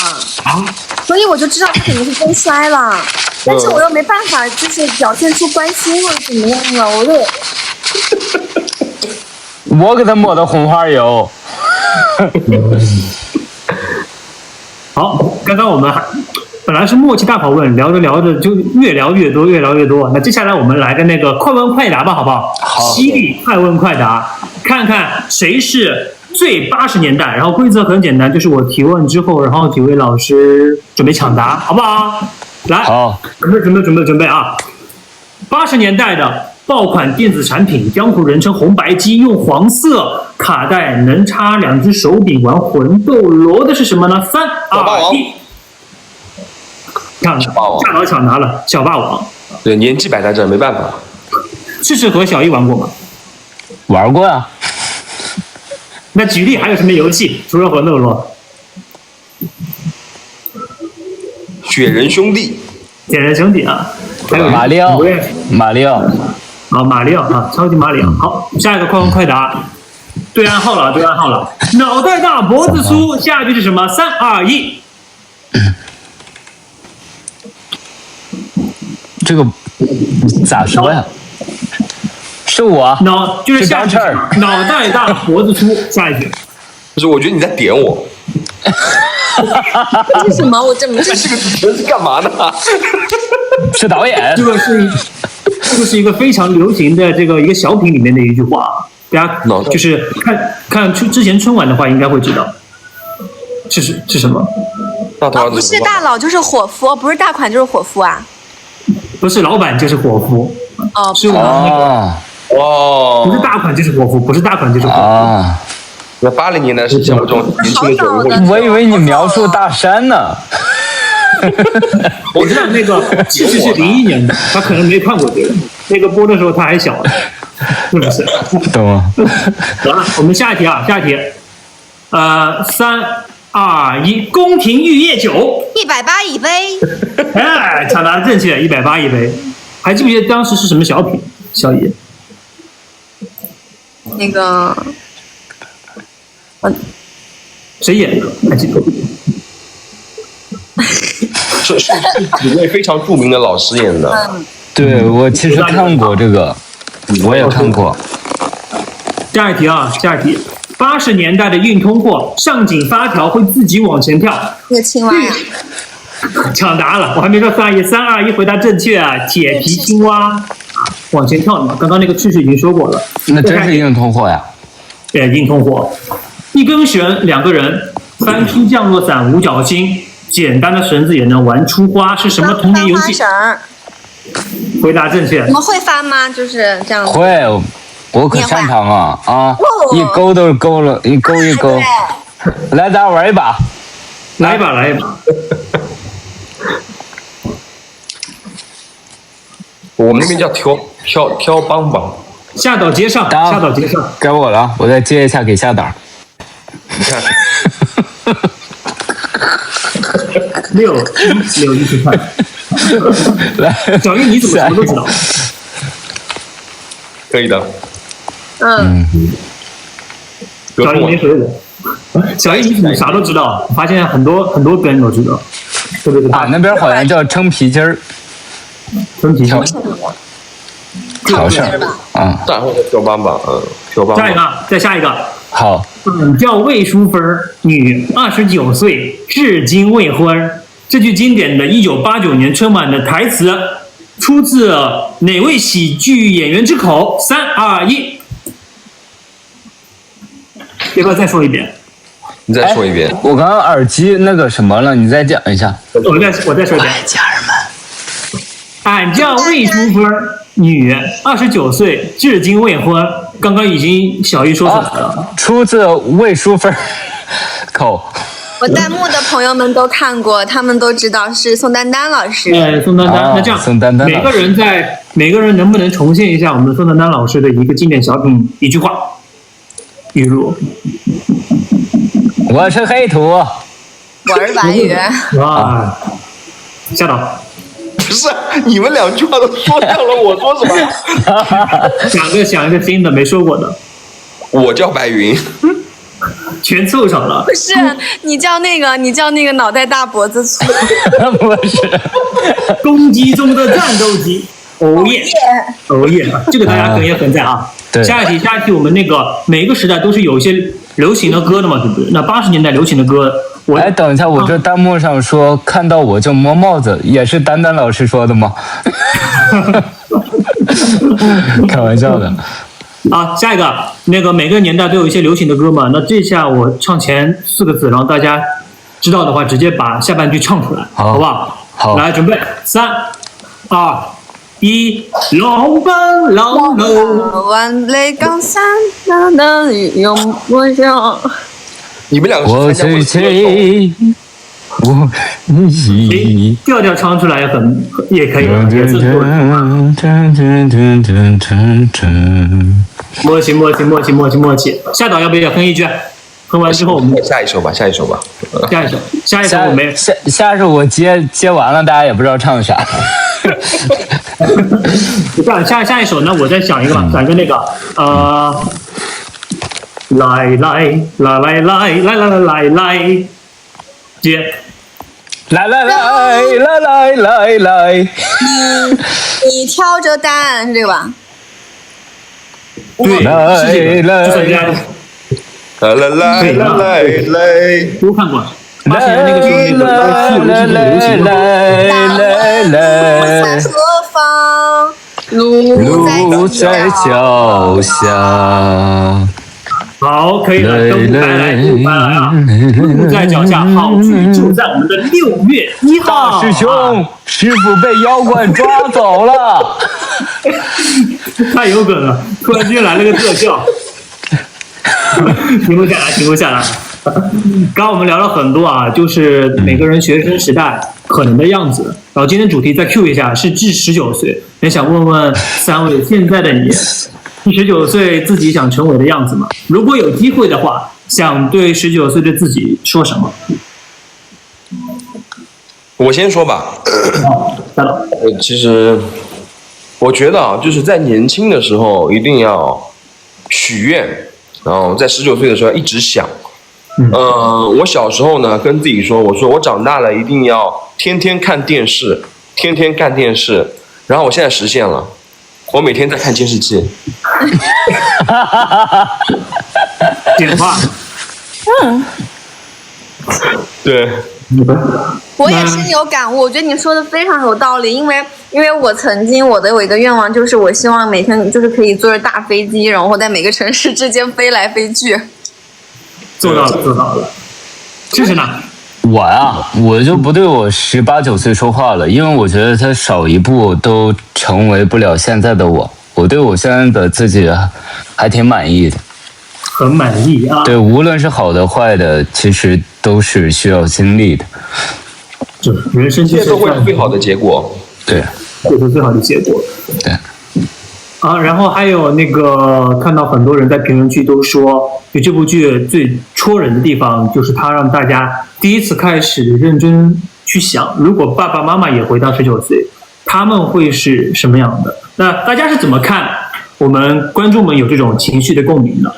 所以我就知道他肯定是真摔了，但是我又没办法，就是表现出关心或者怎么样了，我就。我给他抹的红花油。好，刚刚我们本来是默契大拷问，聊着聊着就越聊越多。那接下来我们来个那个快问快答吧，好不好？好。犀利快问快答，看看谁是最80年代。然后规则很简单，就是我提问之后，然后几位老师准备抢答，好不好？来，好，准备啊！80年代的爆款电子产品，江湖人称红白机，用黄色卡带能插2只手柄玩魂斗罗的是什么呢？3、2、1，大佬抢答了，小霸王。对，年纪摆在这儿，没办法。赤赤和小艺玩过吗？玩过啊。那举例还有什么游戏？除了魂斗罗？雪人兄弟。铁人兄弟啊，还有马里奥。好，马里奥啊，超级马里奥。好，下一个快问快答，对暗号了。脑袋大脖子粗，下一句是什么？3、2、1。这个咋说呀？是我。就是下一句脑袋大脖子粗，下一句。就是我觉得你在点我。这是什么？我怎么这个主持人是干嘛呢？是导演。这个是一个非常流行的这个一个小品里面的一句话，大家就是看之前春晚的话，应该会知道是什么。不是大佬就是伙夫，不是大款就是伙夫啊。不是老板就是伙夫。是我们那个。不是大款就是伙夫，不是大款就是伙夫。那80年代是像我这种年轻的时候，我以为你描述大山呢。我知道那个其实是01年的，他可能没看过这个，那个播的时候他还小。是不是？懂吗？完了，我们下一题啊，下一题。3、2、1，宫廷玉液酒。180一杯。哎，抢答正确，180一杯。还记不记得当时是什么小品？小姨，那个，谁演的？还记得？是几位非常著名的老师演的。对，我其实看过这个，我也看过。下一题啊，下一题。80年代的运通货，上紧发条会自己往前跳。那个青蛙呀。抢答了，我还没说3、2、1，3、2、1回答正确啊！铁皮青蛙往前跳的嘛，刚刚那个知识已经说过了。那真是硬通货呀！对，硬通货。一根弦，2个人，翻出降落伞五角星，简单的绳子也能玩出花，是什么童年游戏？翻花绳。回答正确。你们会翻吗？就是这样。会，我可擅长啊啊！一勾都是勾了，一勾一勾。来，咱玩一把。来一把，来一把。我们那边叫挑帮帮。下岛接上，下岛接上。该我了，我再接一下给下岛。你看。6一起看。来，小玉你怎么什么都知道？可以的。小玉没回我。小玉你怎么啥都知道？发现很多梗都知道。特别是那边好像叫撑皮筋儿。撑皮筋。挑事儿啊。然后挑帮帮，挑帮帮。下一个，再下一个。好。叫魏淑芬，女，29岁，至今未婚。这句经典的1989年春晚的台词，出自哪位喜剧演员之口？3、2、1，要不要再说一遍？你再说一遍。我刚刚耳机那个什么了，你再讲一下。我再说一遍。家人们，俺叫魏淑芬，女，29岁，至今未婚。刚刚已经小玉说出来了，出自魏淑芬口。我弹幕的朋友们都看过，他们都知道是宋丹丹老师。宋丹丹。那这样，宋丹丹每个人能不能重现一下我们宋丹丹老师的一个经典小品一句话语录？我是黑土，我是白鱼。哇，下岛。不是，你们2句话都说掉了，我说什么？想一个新的没说过的。我叫白云。全凑上了。不是，你叫那个脑袋大脖子粗。不是。公鸡中的战斗机。哦耶！这个大家可能也很在啊。对。下一题，我们那个每一个时代都是有一些流行的歌的嘛，对不对？那80年代流行的歌，等一下，我这弹幕上说看到我就摸帽子，也是丹丹老师说的吗？开玩笑的。好，下一个，那个每个年代都有一些流行的歌嘛，那这下我唱前4个字，然后大家知道的话，直接把下半句唱出来，好不好？好，来，准备，3、2、1，龙奔狼楼，万里江山那永不休。你们2个我是谁？我你调调唱出来也可以，也是错。默契。下岛要不要哼一句？哼完之后我们下一首吧。下一首我没下一首我接完了，大家也不知道唱啥。这样下一首呢，我再想一个吧，想一个那个来，接。来，你挑着担是这个吧？对，来，都看过。80年那个时候在何方？路在脚下。好，可以了，都来啊！路在脚下，好剧就在我们的6月1号。大师兄，师傅被妖怪抓走了。太有梗了，突然之间来了个特效。停不下来。刚刚我们聊了很多啊，就是每个人学生时代可能的样子。然后今天主题再 Q 一下，是至19岁。也想问问3位，现在的你你19岁自己想成为的样子吗？如果有机会的话，想对19岁的自己说什么？我先说吧。其实我觉得啊，就是在年轻的时候一定要许愿，然后在19岁的时候一直想。我小时候呢跟自己说，我说我长大了一定要天天看电视，天天看电视。然后我现在实现了，我每天在看监视器。简化。对。我也深有感悟，我觉得你说的非常有道理，因为我曾经我有一个愿望，就是我希望每天就是可以坐着大飞机，然后在每个城市之间飞来飞去。做到了。试试呢？我就不对我18、19岁说话了，因为我觉得他少一步都成为不了现在的我。我对我现在的自己还挺满意的。很满意啊。对，无论是好的坏的，其实都是需要经历的。就人生就是都会有最好的结果。对，会有最好的结果。对。然后还有那个看到很多人在评论区都说，就这部剧最戳人的地方就是它让大家第一次开始认真去想，如果爸爸妈妈也回到19岁，他们会是什么样的？那大家是怎么看我们观众们有这种情绪的共鸣的？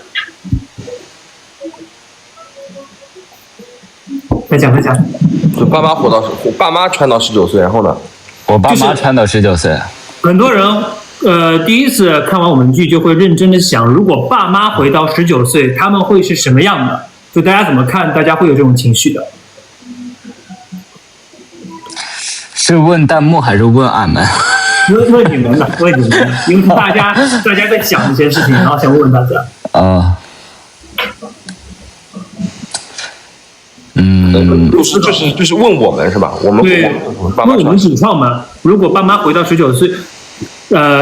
分享。就爸妈穿到19岁，然后呢？我爸妈穿到19岁。很多人第一次看完我们剧就会认真的想，如果爸妈回到19岁，他们会是什么样的？就大家怎么看？大家会有这种情绪的？是问弹幕还是问俺们？问你们的，因为大家在想一些事情，然后想问大家。就是问我们是吧？我们对，问我们主创们，如果爸妈回到19岁，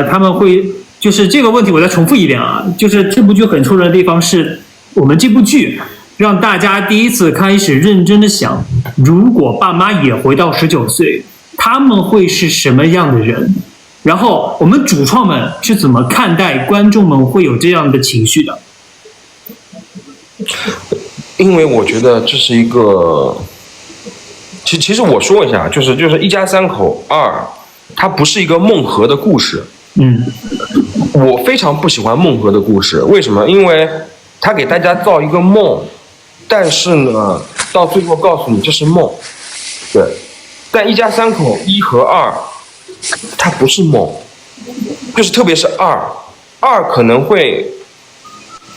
他们会就是这个问题，我再重复一遍啊，就是这部剧很戳人的地方是我们这部剧让大家第一次开始认真的想，如果爸妈也回到19岁，他们会是什么样的人？然后我们主创们是怎么看待观众们会有这样的情绪的？因为我觉得这是一个，其实我说一下，就是一家三口2，它不是一个孟和的故事。我非常不喜欢孟和的故事，为什么？因为他给大家造一个梦，但是呢，到最后告诉你这是梦。对，但一家三口1和2，它不是梦，就是特别是2可能会。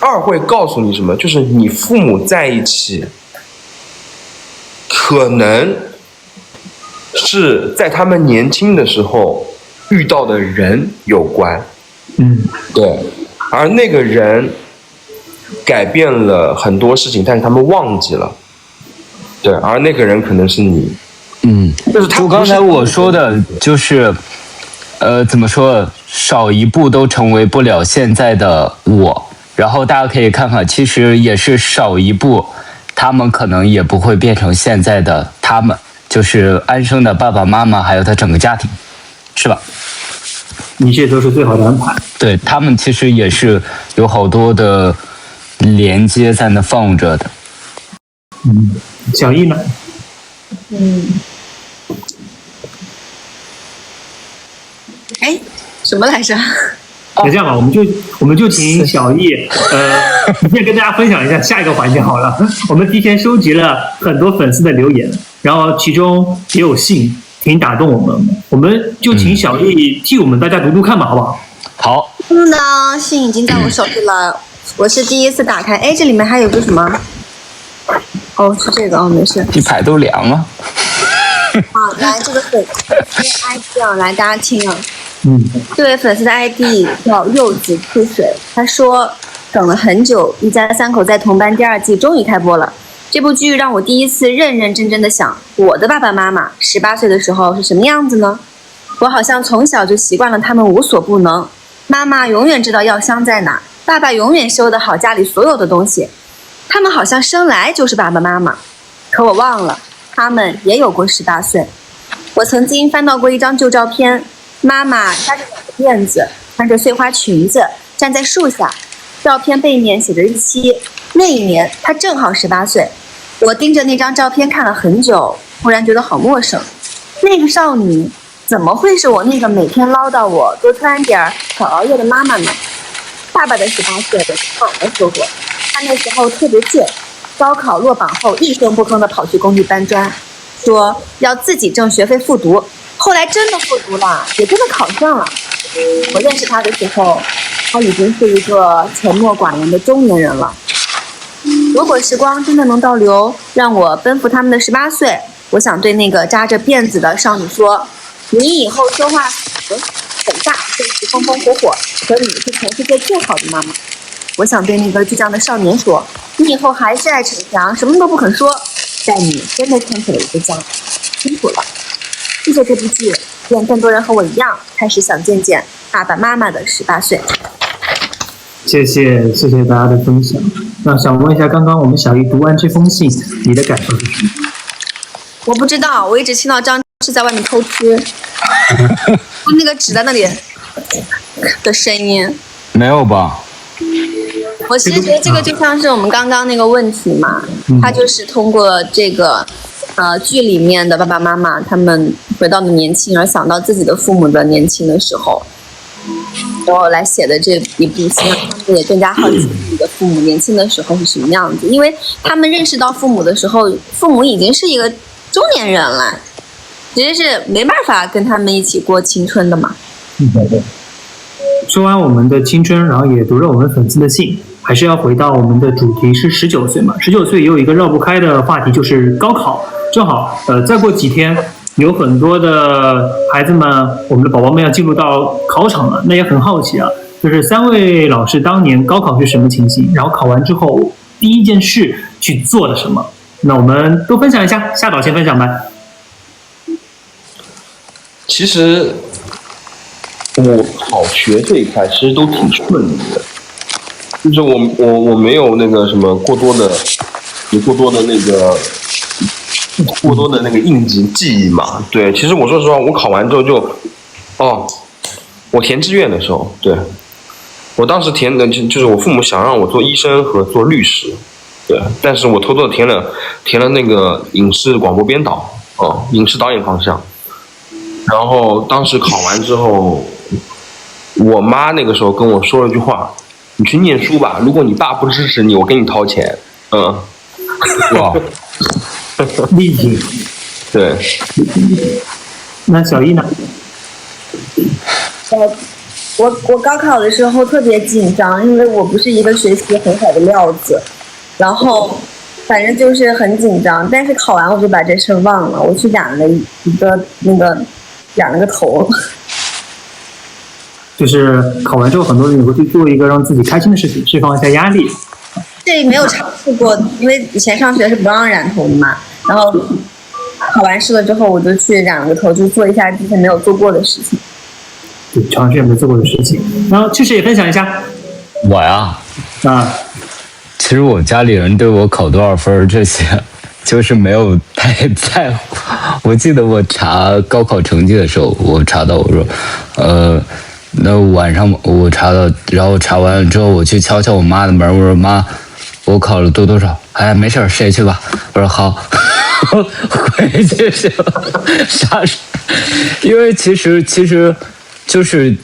2会告诉你什么？就是你父母在一起，可能是在他们年轻的时候遇到的人有关。对，而那个人改变了很多事情，但是他们忘记了。对，而那个人可能是你。就是他。就刚才我说的，就是怎么说，少一步都成为不了现在的我。然后大家可以看看，其实也是少一步，他们可能也不会变成现在的他们，就是安生的爸爸妈妈，还有他整个家庭，是吧？一切都是最好的安排。对，他们其实也是有好多的连接在那放着的。小易呢？什么来着？这样吧，我们就请小易，你先跟大家分享一下下一个环节好了。我们提前收集了很多粉丝的留言，然后其中也有信，挺打动我们。我们就请小易替我们大家读读看吧，好不好？好。信已经在我手里了，我是第一次打开。这里面还有个什么？是这个没事。一排都凉了。好，来这个粉丝 ID 来大家听啊。这位粉丝的 ID 叫柚子汽水，他说等了很久，一家三口在同班第2季终于开播了。这部剧让我第一次认认真真的想，我的爸爸妈妈18岁的时候是什么样子呢？我好像从小就习惯了他们无所不能，妈妈永远知道药箱在哪，爸爸永远收得好家里所有的东西，他们好像生来就是爸爸妈妈。可我忘了，他们也有过18岁。我曾经翻到过一张旧照片，妈妈扎着2个辫子，穿着碎花裙子，站在树下，照片背面写着日期，那一年她正好18岁。我盯着那张照片看了很久，忽然觉得好陌生。那个少女怎么会是我那个每天唠叨我多穿点少熬夜的妈妈呢？爸爸的18岁我从奶奶说过，他那时候特别倔，高考落榜后一声不吭地跑去工地搬砖，说要自己挣学费复读。后来真的复读了，也真的考上了。我认识他的时候，他已经是一个沉默寡言的中年人了。如果时光真的能倒流，让我奔赴他们的18岁，我想对那个扎着辫子的少女说：你以后说话很大，真是风风火火，可你是全世界最好的妈妈。我想对那个倔强的少年说：你以后还是爱逞强，什么都不肯说，但你真的撑起了一个家。辛苦了。谢谢这部剧，愿更多人和我一样，开始想见见爸爸妈妈的18岁。谢谢大家的分享。那想问一下，刚刚我们小姨读完这封信，你的感受是什么？我不知道，我一直听到张是在外面偷吃，那个纸在那里的声音。没有吧？我其实觉得这个就像是我们刚刚那个问题嘛，他就是通过这个剧里面的爸爸妈妈他们回到了年轻，而想到自己的父母的年轻的时候，然后来写的这一部戏，让他们也更加好奇自己的父母年轻的时候是什么样子，因为他们认识到父母的时候，父母已经是一个中年人了，其实是没办法跟他们一起过青春的嘛。对。说完我们的青春，然后也读了我们粉丝的信，还是要回到我们的主题是19岁嘛。19岁也有一个绕不开的话题，就是高考。正好再过几天有很多的孩子们，我们的宝宝们要进入到考场了，那也很好奇啊，就是3位老师当年高考是什么情形，然后考完之后第一件事去做了什么，那我们都分享一下。夏导先分享吧。其实我考学这一块其实都挺顺利的，就是我没有那个什么过多的那个应急记忆嘛。对，其实我说实话，我考完之后就，我填志愿的时候，对，我当时填的就是我父母想让我做医生和做律师，对，但是我偷偷的填了那个影视广播编导，影视导演方向。然后当时考完之后，我妈那个时候跟我说了句话：“你去念书吧，如果你爸不支持你，我给你掏钱。”哇，立体。对。那小易呢？我高考的时候特别紧张，因为我不是一个学习很好的料子，然后反正就是很紧张。但是考完我就把这事忘了，我去染了个头。就是考完之后，很多人也会去做一个让自己开心的事情，释放一下压力。这没有尝试过，因为以前上学是不让染头的嘛。然后考完试了之后，我就去染了个头，就做一下之前没有做过的事情。对，尝试没做过的事情。然后确实也分享一下。我呀，其实我家里人对我考多少分这些，就是没有太在乎。我记得我查高考成绩的时候，我查到我说，那晚上我查到，然后查完了之后，我去敲敲我妈的门，我说妈，我考了多少？哎，没事，谁去吧？我说好，回去是啥事？因为其实就是，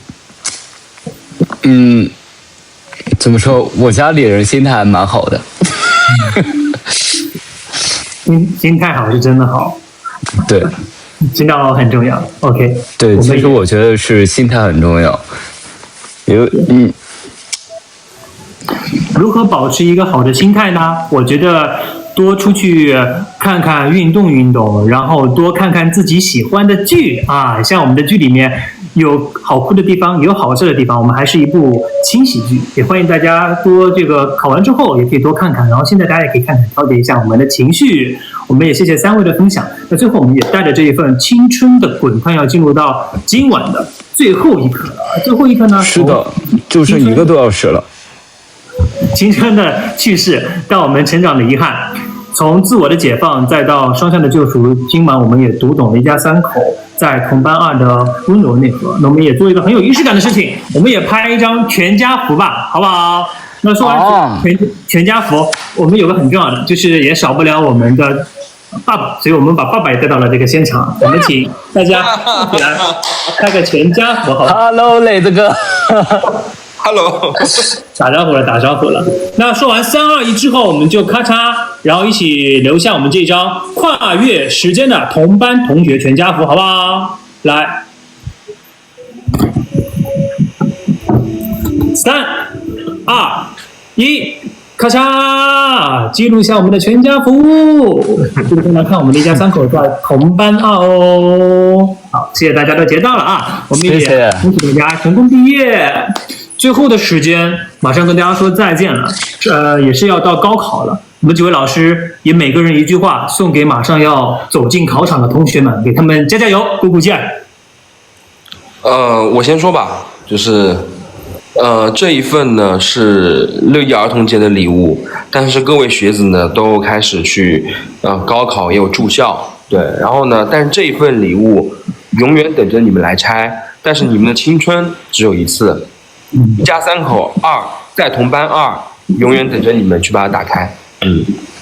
怎么说？我家里人心态还蛮好的。心态好是真的好。对。心态好很重要。OK。对，其实我觉得是心态很重要。如何保持一个好的心态呢？我觉得多出去看看，运动，然后多看看自己喜欢的剧啊。像我们的剧里面有好哭的地方，有好笑的地方，我们还是一部轻喜剧，也欢迎大家多这个考完之后也可以多看看，然后现在大家也可以看看，调节一下我们的情绪。我们也谢谢3位的分享。那最后我们也带着这一份青春的滚烫，要进入到今晚的最后一刻了。最后一刻呢？是的，就剩1个多小时了。青春的趣事到我们成长的遗憾，从自我的解放再到双向的救赎，今晚我们也读懂了一家3口在同班2的温柔内核。那我们也做一个很有仪式感的事情，我们也拍一张全家福吧，好不好？那说完全家福，我们有个很重要的，就是也少不了我们的爸爸，所以我们把爸爸也带到了这个现场。我们请大家一起来开个全家福，好吧 Hello， 磊子哥。Hello， 打招呼了。那说完3、2、1之后，我们就咔嚓，然后一起留下我们这张跨越时间的同班同学全家福，好不好？来，3、2、1，咔嚓，记录一下我们的全家福。这个来看我们的一家3口在同班2哦。好，谢谢大家都截到了啊，我们也恭喜大家成功毕业。最后的时间马上跟大家说再见了，也是要到高考了。我们几位老师也每个人一句话送给马上要走进考场的同学们，给他们加油，鼓鼓劲。我先说吧，就是这一份呢是6一儿童节的礼物，但是各位学子呢都开始去高考也有住校，对，然后呢，但是这一份礼物永远等着你们来拆，但是你们的青春只有一次。一家3口2在同班2，永远等着你们去把它打开。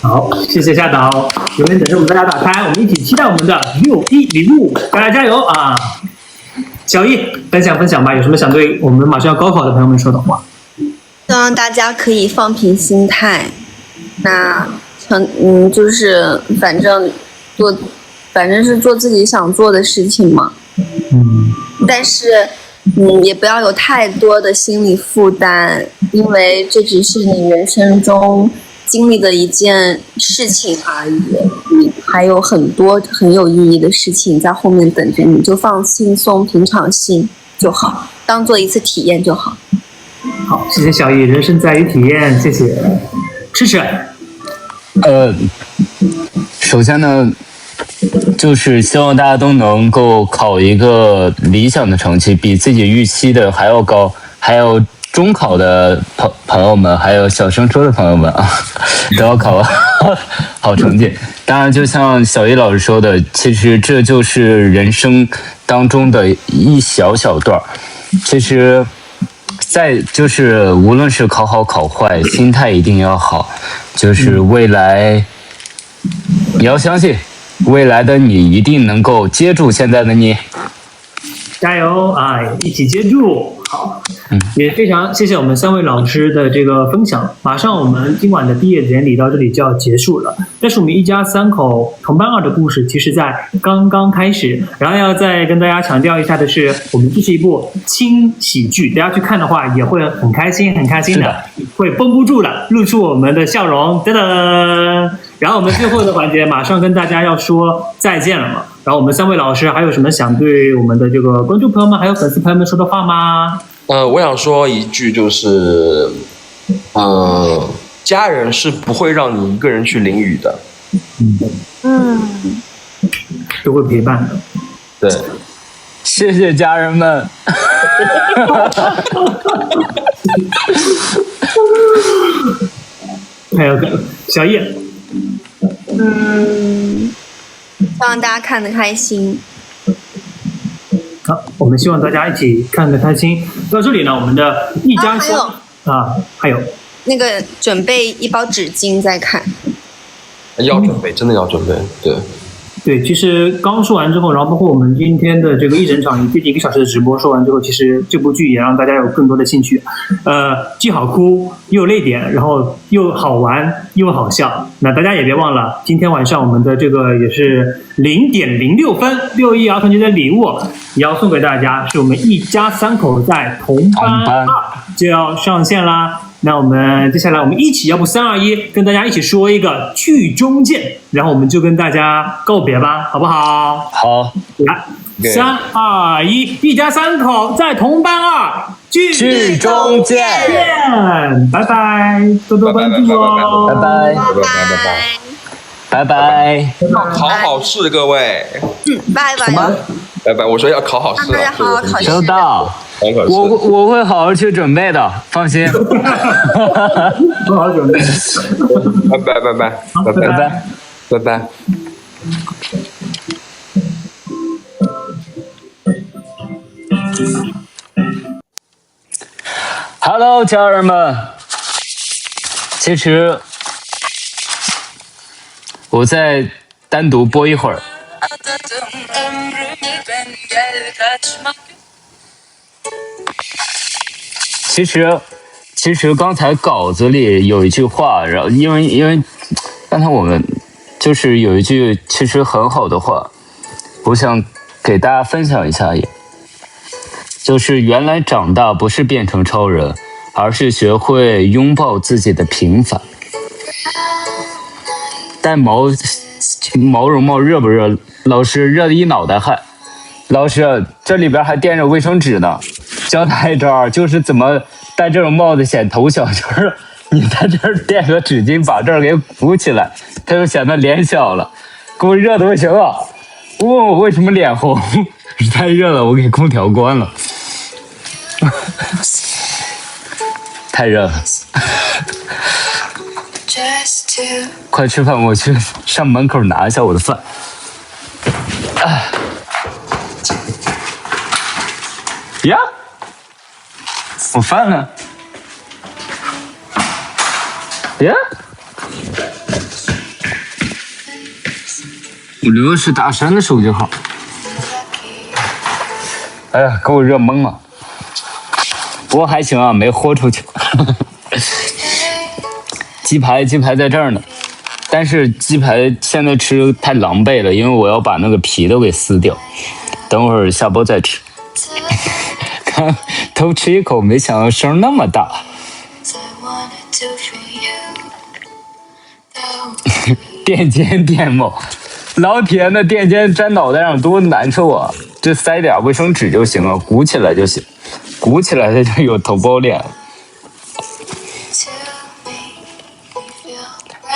好，谢谢夏导，永远等着我们大家打开，我们一起期待我们的6一礼物，大家加油啊！小易分享吧，有什么想对我们马上要高考的朋友们说的话？希望大家可以放平心态，那就是反正是做自己想做的事情嘛。但是也不要有太多的心理负担，因为这只是你人生中经历的一件事情而已，你还有很多很有意义的事情在后面等着你，就放轻松平常心就好，当做一次体验就好。好，谢谢小易，人生在于体验，谢谢。吃，首先呢，就是希望大家都能够考一个理想的成绩，比自己预期的还要高。还有中考的朋友们，还有小升初的朋友们啊，都要考好成绩。当然，就像小易老师说的，其实这就是人生当中的一小段。其实，就是无论是考好考坏，心态一定要好。就是未来，你要相信。未来的你一定能够接住现在的你，加油啊！一起接住。好，也非常谢谢我们3位老师的这个分享。马上我们今晚的毕业典礼到这里就要结束了，但是我们一家3口同班2的故事其实在刚刚开始。然后要再跟大家强调一下的是，我们这是一部轻喜剧，大家去看的话也会很开心的，会绷不住了，露出我们的笑容，噔噔。然后我们最后的环节马上跟大家要说再见了嘛。然后我们3位老师还有什么想对我们的这个观众朋友们还有粉丝朋友们说的话吗？我想说一句，就是家人是不会让你一个人去淋雨的，都会陪伴的。对，谢谢家人们。还有个小叶。希望大家看得开心。好，我们希望大家一起看得开心。到这里呢，我们的一家还有那个准备一包纸巾再看。要准备，真的要准备，对，其实刚说完之后，然后包括我们今天的这个一整场接近1个小时的直播说完之后，其实这部剧也让大家有更多的兴趣，既好哭又泪点，然后又好玩又好笑。那大家也别忘了，今天晚上我们的这个也是0:066一儿童节的礼物也要送给大家，是我们一家3口在同班2就要上线啦。那我们接下来我们一起，要不3、2、1，跟大家一起说一个剧中见，然后我们就跟大家告别吧，好不好？好，来，3、2、1，一家3口在同班2剧中见，拜拜，多多关注哦，拜拜，拜拜，考好试，各位，拜拜，拜拜，我说要考好试，大家好好考试，收到。我会好好去准备的，放心。好好准备。拜拜。Hello， 家人们。其实我再单独播一会儿。其实刚才稿子里有一句话，然后因为刚才我们就是有一句其实很好的话，我想给大家分享一下也。就是原来长大不是变成超人，而是学会拥抱自己的平凡。带毛绒帽热不热？老师，热的一脑袋汗。老师，这里边还垫着卫生纸呢。教他一招，就是怎么戴这种帽子显头小，就是你在这儿垫个纸巾，把这儿给鼓起来，它就显得脸小了。给我热的不行啊！问我为什么脸红？太热了，我给空调关了。太热了。快吃饭，我去上门口拿一下我的饭。呀，我饭呢？呀，我留的是大山的手机号。哎呀，给我热懵了。不过还行啊，没豁出去。鸡排在这儿呢，但是鸡排现在吃太狼狈了，因为我要把那个皮都给撕掉，等会儿下播再吃。刚偷吃一口，没想到声那么大。垫肩垫帽，老铁，那垫肩粘脑袋上多难受啊！这塞点卫生纸就行了，鼓起来就行，鼓起来它就有头包脸了。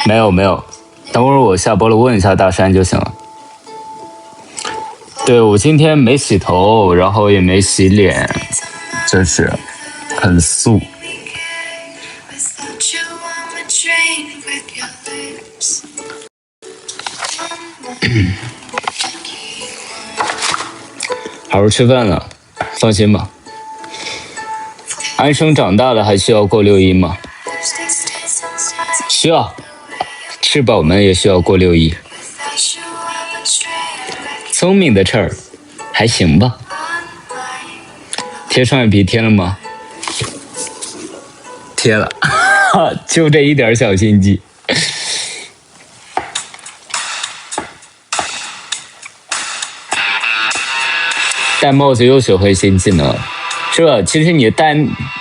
没有，等会儿我下播了问一下大山就行了。对，我今天没洗头，然后也没洗脸，就是很素。好好吃饭了，放心吧。安生长大了还需要过6·1吗？需要。吃饱们也需要过6·1。聪明的事儿，还行吧。贴双眼皮贴了吗？贴了，就这一点小心机。戴帽子又学会新技能，是吧？其实你戴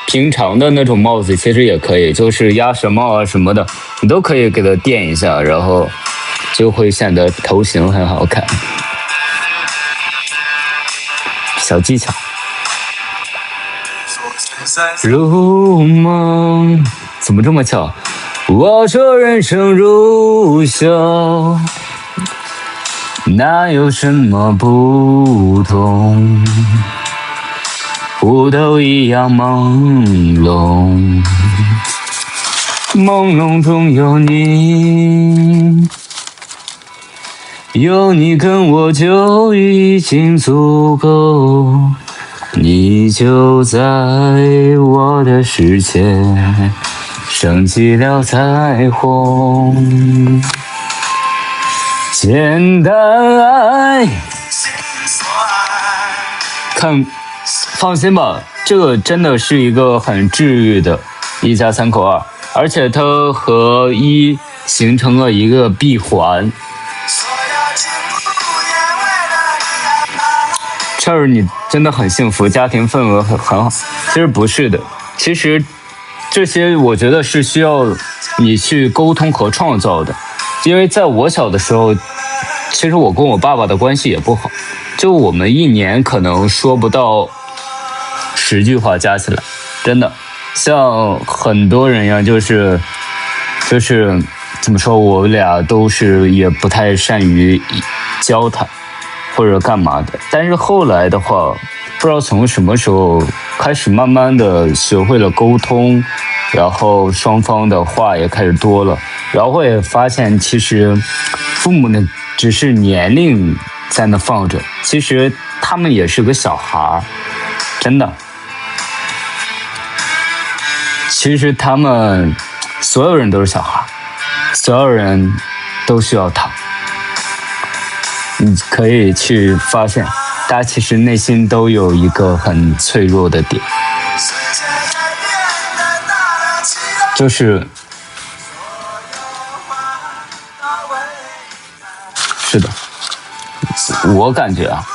平常的那种帽子其实也可以，就是鸭舌帽啊什么的，你都可以给它垫一下，然后就会显得头型很好看。小技巧。如梦，怎么这么巧？我说人生如笑，哪有什么不同？不都一样朦胧，朦胧中有你，有你跟我就已经足够，你就在我的世界升起了彩虹，简单爱，看。放心吧，这个真的是一个很治愈的1家3口2，而且它和1形成了一个闭环。这儿你真的很幸福，家庭氛围很好。其实不是的，其实这些我觉得是需要你去沟通和创造的。因为在我小的时候，其实我跟我爸爸的关系也不好，就我们1年可能说不到10句话加起来，真的像很多人一样，就是怎么说，我俩都是也不太善于交谈或者干嘛的。但是后来的话，不知道从什么时候开始，慢慢的学会了沟通，然后双方的话也开始多了，然后我也发现，其实父母呢只是年龄在那放着，其实他们也是个小孩，真的。其实他们所有人都是小孩，所有人都需要糖。你可以去发现，大家其实内心都有一个很脆弱的点，就是是的，我感觉啊，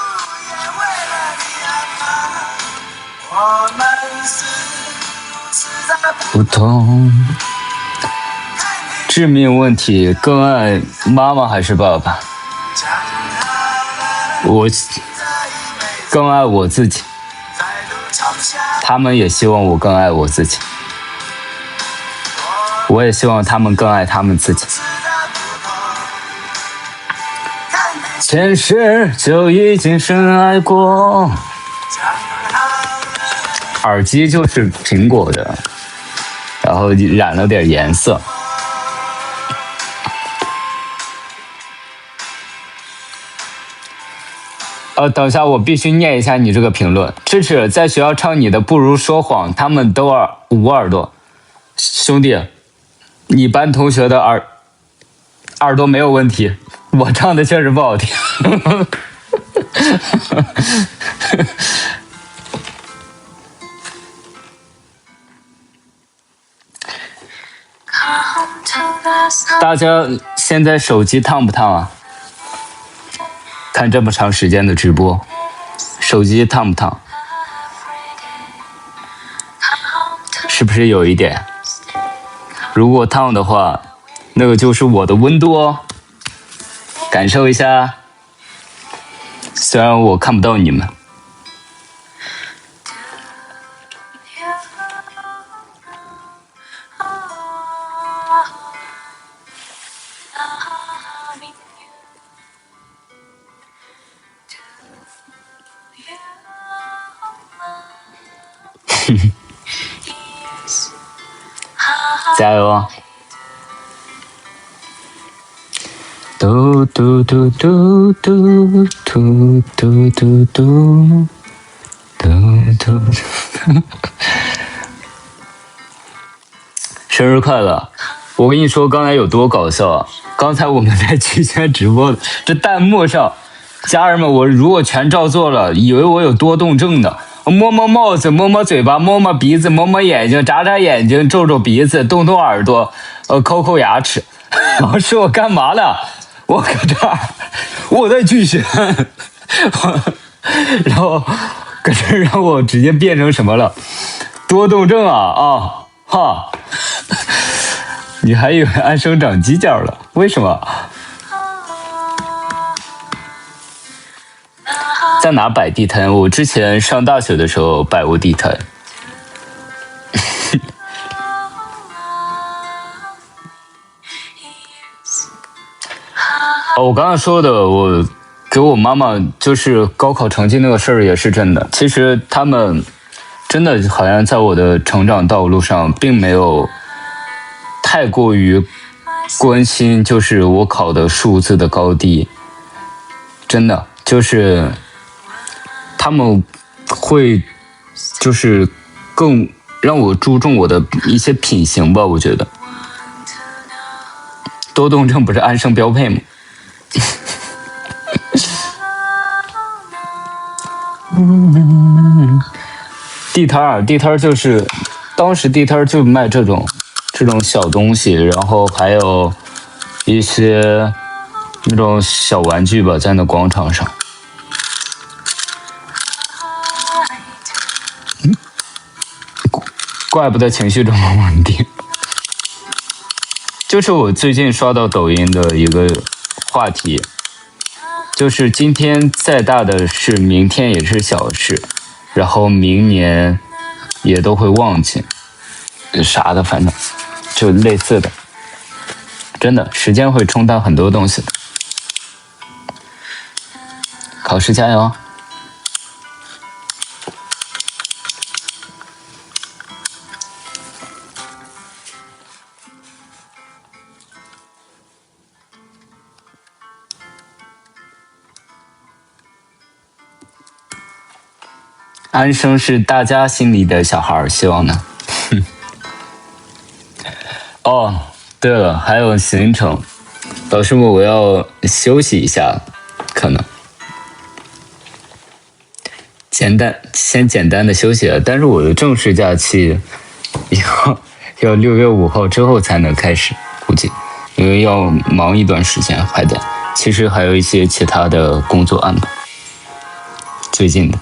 不同致命问题，更爱妈妈还是爸爸？我更爱我自己，他们也希望我更爱我自己，我也希望他们更爱他们自己。前世就已经深爱过。耳机就是苹果的，然后染了点颜色。等一下，我必须念一下你这个评论。智齿在学校唱你的不如说谎，他们都捂耳朵。兄弟，你班同学的耳朵没有问题，我唱的确实不好听。大家现在手机烫不烫啊？看这么长时间的直播，手机烫不烫？是不是有一点？如果烫的话，那个就是我的温度哦，感受一下。虽然我看不到你们。加油啊！嘟嘟嘟嘟嘟嘟嘟嘟嘟嘟嘟。生日快乐！我跟你说，刚才有多搞笑啊！刚才我们在期间直播，这弹幕上，家人们，我如果全照做了，以为我有多动症呢。摸摸帽子，摸摸嘴巴，摸摸鼻子，摸摸眼睛，眨眨眼睛，皱皱鼻子，动动耳朵，抠抠牙齿。老师，我干嘛呢？我搁这儿，我在巨选，然后搁这儿让我直接变成什么了？多动症啊哈！你还以为安生长犄角了？为什么？在哪摆地摊？我之前上大学的时候摆过地摊。我刚刚说的，我给我妈妈就是高考成绩那个事儿也是真的。其实他们真的好像在我的成长道路上并没有太过于关心，就是我考的数字的高低。真的就是他们会就是更让我注重我的一些品行吧，我觉得。多动症不是安生标配吗？地摊就是当时地摊就卖这种小东西，然后还有一些那种小玩具吧，在那广场上。怪不得情绪这么稳定。就是我最近刷到抖音的一个话题，就是今天再大的事，明天也是小事，然后明年也都会忘记，啥的，反正就类似的。真的，时间会冲淡很多东西的。考试加油！安生是大家心里的小孩，希望呢。哦，对了，还有行程，老师们我要休息一下，可能先简单的休息了，但是我的正式假期要6月5号之后才能开始，估计因为要忙一段时间，其实还有一些其他的工作安排，最近的。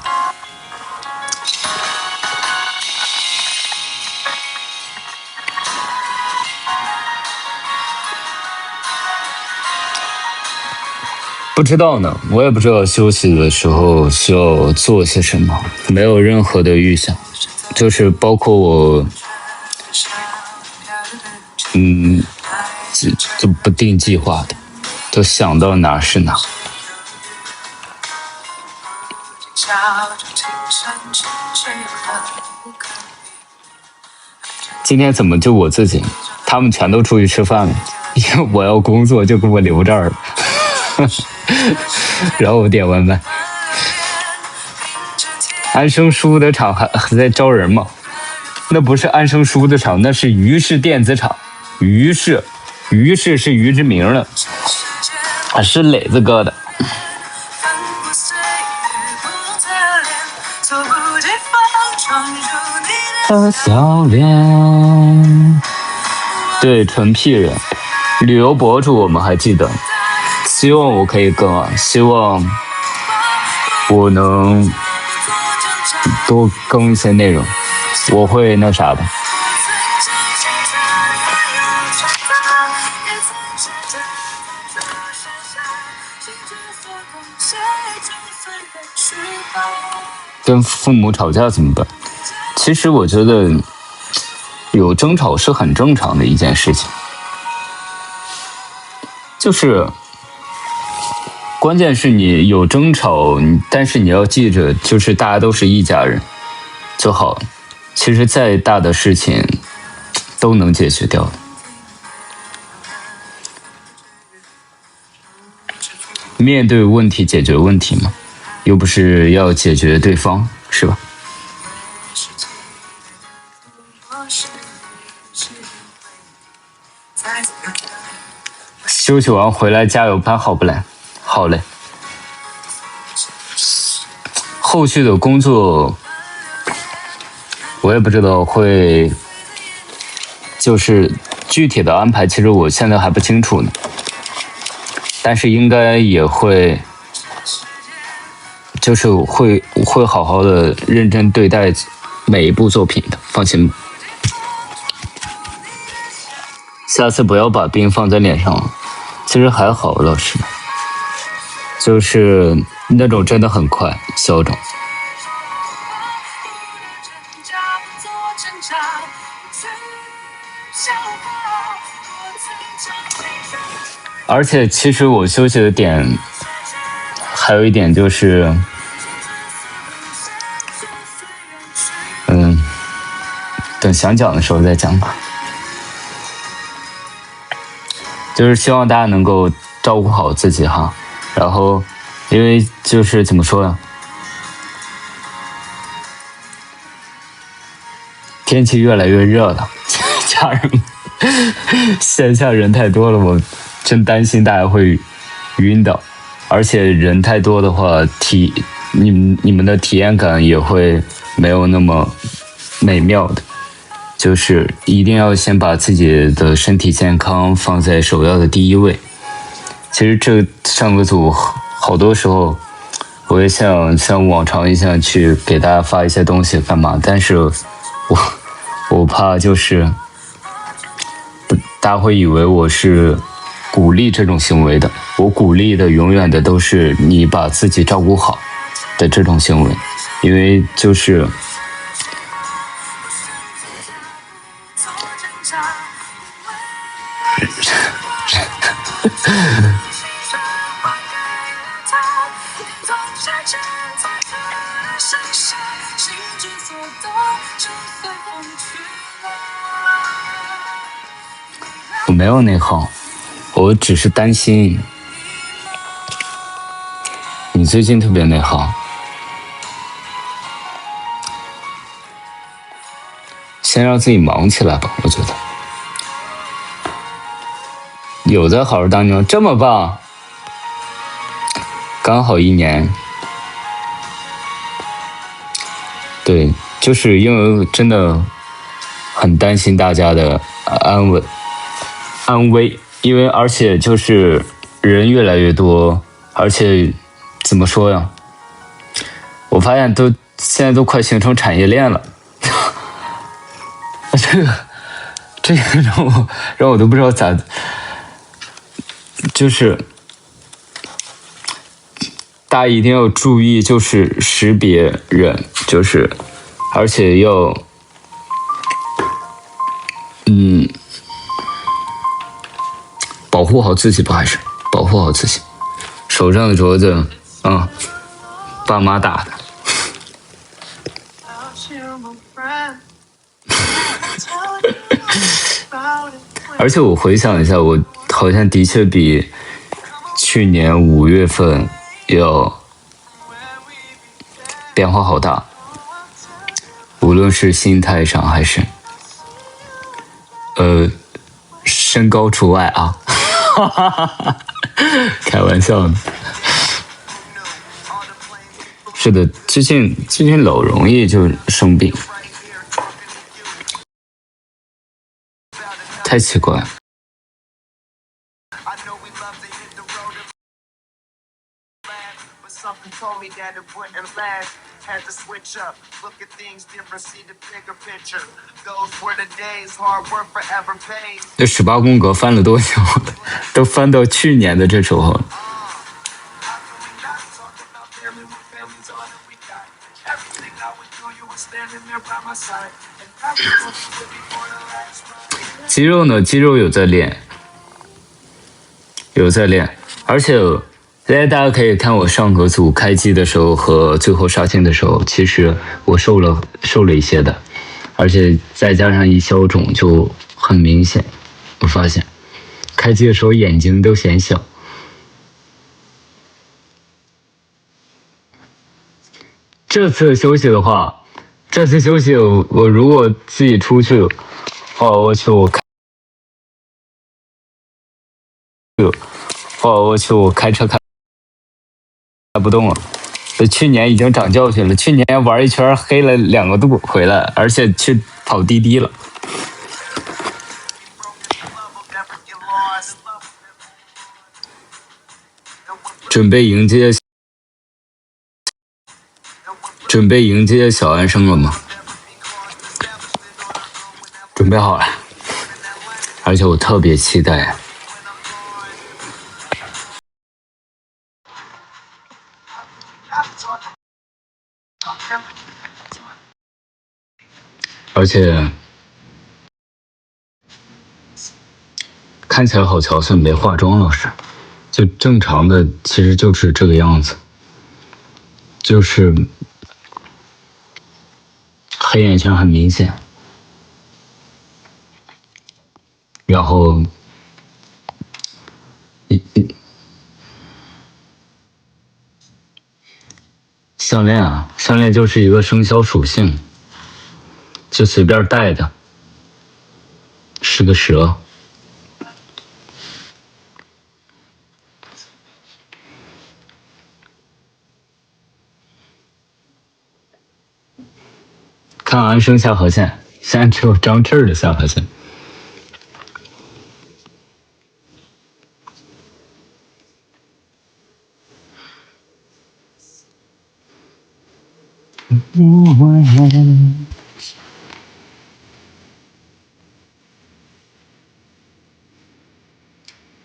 不知道呢，我也不知道休息的时候需要做些什么，没有任何的预想，就是包括我，就不定计划的，就想到哪是哪。今天怎么就我自己？他们全都出去吃饭了，因为我要工作，就给我留这儿了。然后我点外卖。安生书的厂还在招人吗？那不是安生书的厂，那是于氏电子厂。于氏是于之明的，是磊子哥的。笑脸，对，纯 P 人，旅游博主我们还记得。希望我可以更啊，希望我能多更一些内容，我会那啥的。跟父母吵架怎么办？其实我觉得有争吵是很正常的一件事情，就是关键是你有争吵，但是你要记着，就是大家都是一家人就好了。其实再大的事情都能解决掉的。面对问题解决问题嘛，又不是要解决对方，是吧？休息完回来加油班好不嘞？好嘞。后续的工作我也不知道会，就是具体的安排，其实我现在还不清楚呢。但是应该也会，就是会好好的认真对待每一部作品的，放心吧。下次不要把冰放在脸上了。其实还好，老师，就是那种真的很快消肿。而且其实我休息的点还有一点就是，等想讲的时候再讲吧。就是希望大家能够照顾好自己哈，然后因为就是怎么说呢，天气越来越热了，家人们，线下人太多了，我真担心大家会晕倒，而且人太多的话，你们的体验感也会没有那么美妙的。就是一定要先把自己的身体健康放在首要的第一位。其实这上个组好多时候，我也像往常一样去给大家发一些东西干嘛，但是我怕就是大家会以为我是鼓励这种行为的。我鼓励的永远的都是你把自己照顾好的这种行为，因为就是我没有内耗，我只是担心你最近特别内耗。先让自己忙起来吧，我觉得。有在好好当中，这么棒，刚好1年。对，就是因为真的很担心大家的安危，因为而且就是人越来越多，而且怎么说呀？我发现现在都快形成产业链了，这个让我都不知道咋，就是大家一定要注意，就是识别人，就是而且要保护好自己吧，还是保护好自己。手上的镯子，爸妈打的。而且我回想一下，我好像的确比去年5月份要变化好大，无论是心态上还是身高除外啊，开玩笑的。是的，最近老容易就生病，太奇怪了。这18宫格翻了多久？都翻到去年的这时候了。肌肉呢？肌肉有在练，而且现在大家可以看我上合组开机的时候和最后杀青的时候，其实我瘦了一些的，而且再加上一消肿就很明显。我发现开机的时候眼睛都显小。这次休息的话，我如果自己出去，我去我开车开不动了。去年已经长教训了，去年玩一圈黑了2个度回来，而且去跑滴滴了。准备迎接小安生了吗？准备好了，而且我特别期待。而且看起来好憔悴，没化妆了是，就正常的，其实就是这个样子，就是黑眼圈很明显，然后项链就是一个生肖属性，就随便戴的，是个蛇。看安生下颌线，现在只有张志的下颌线。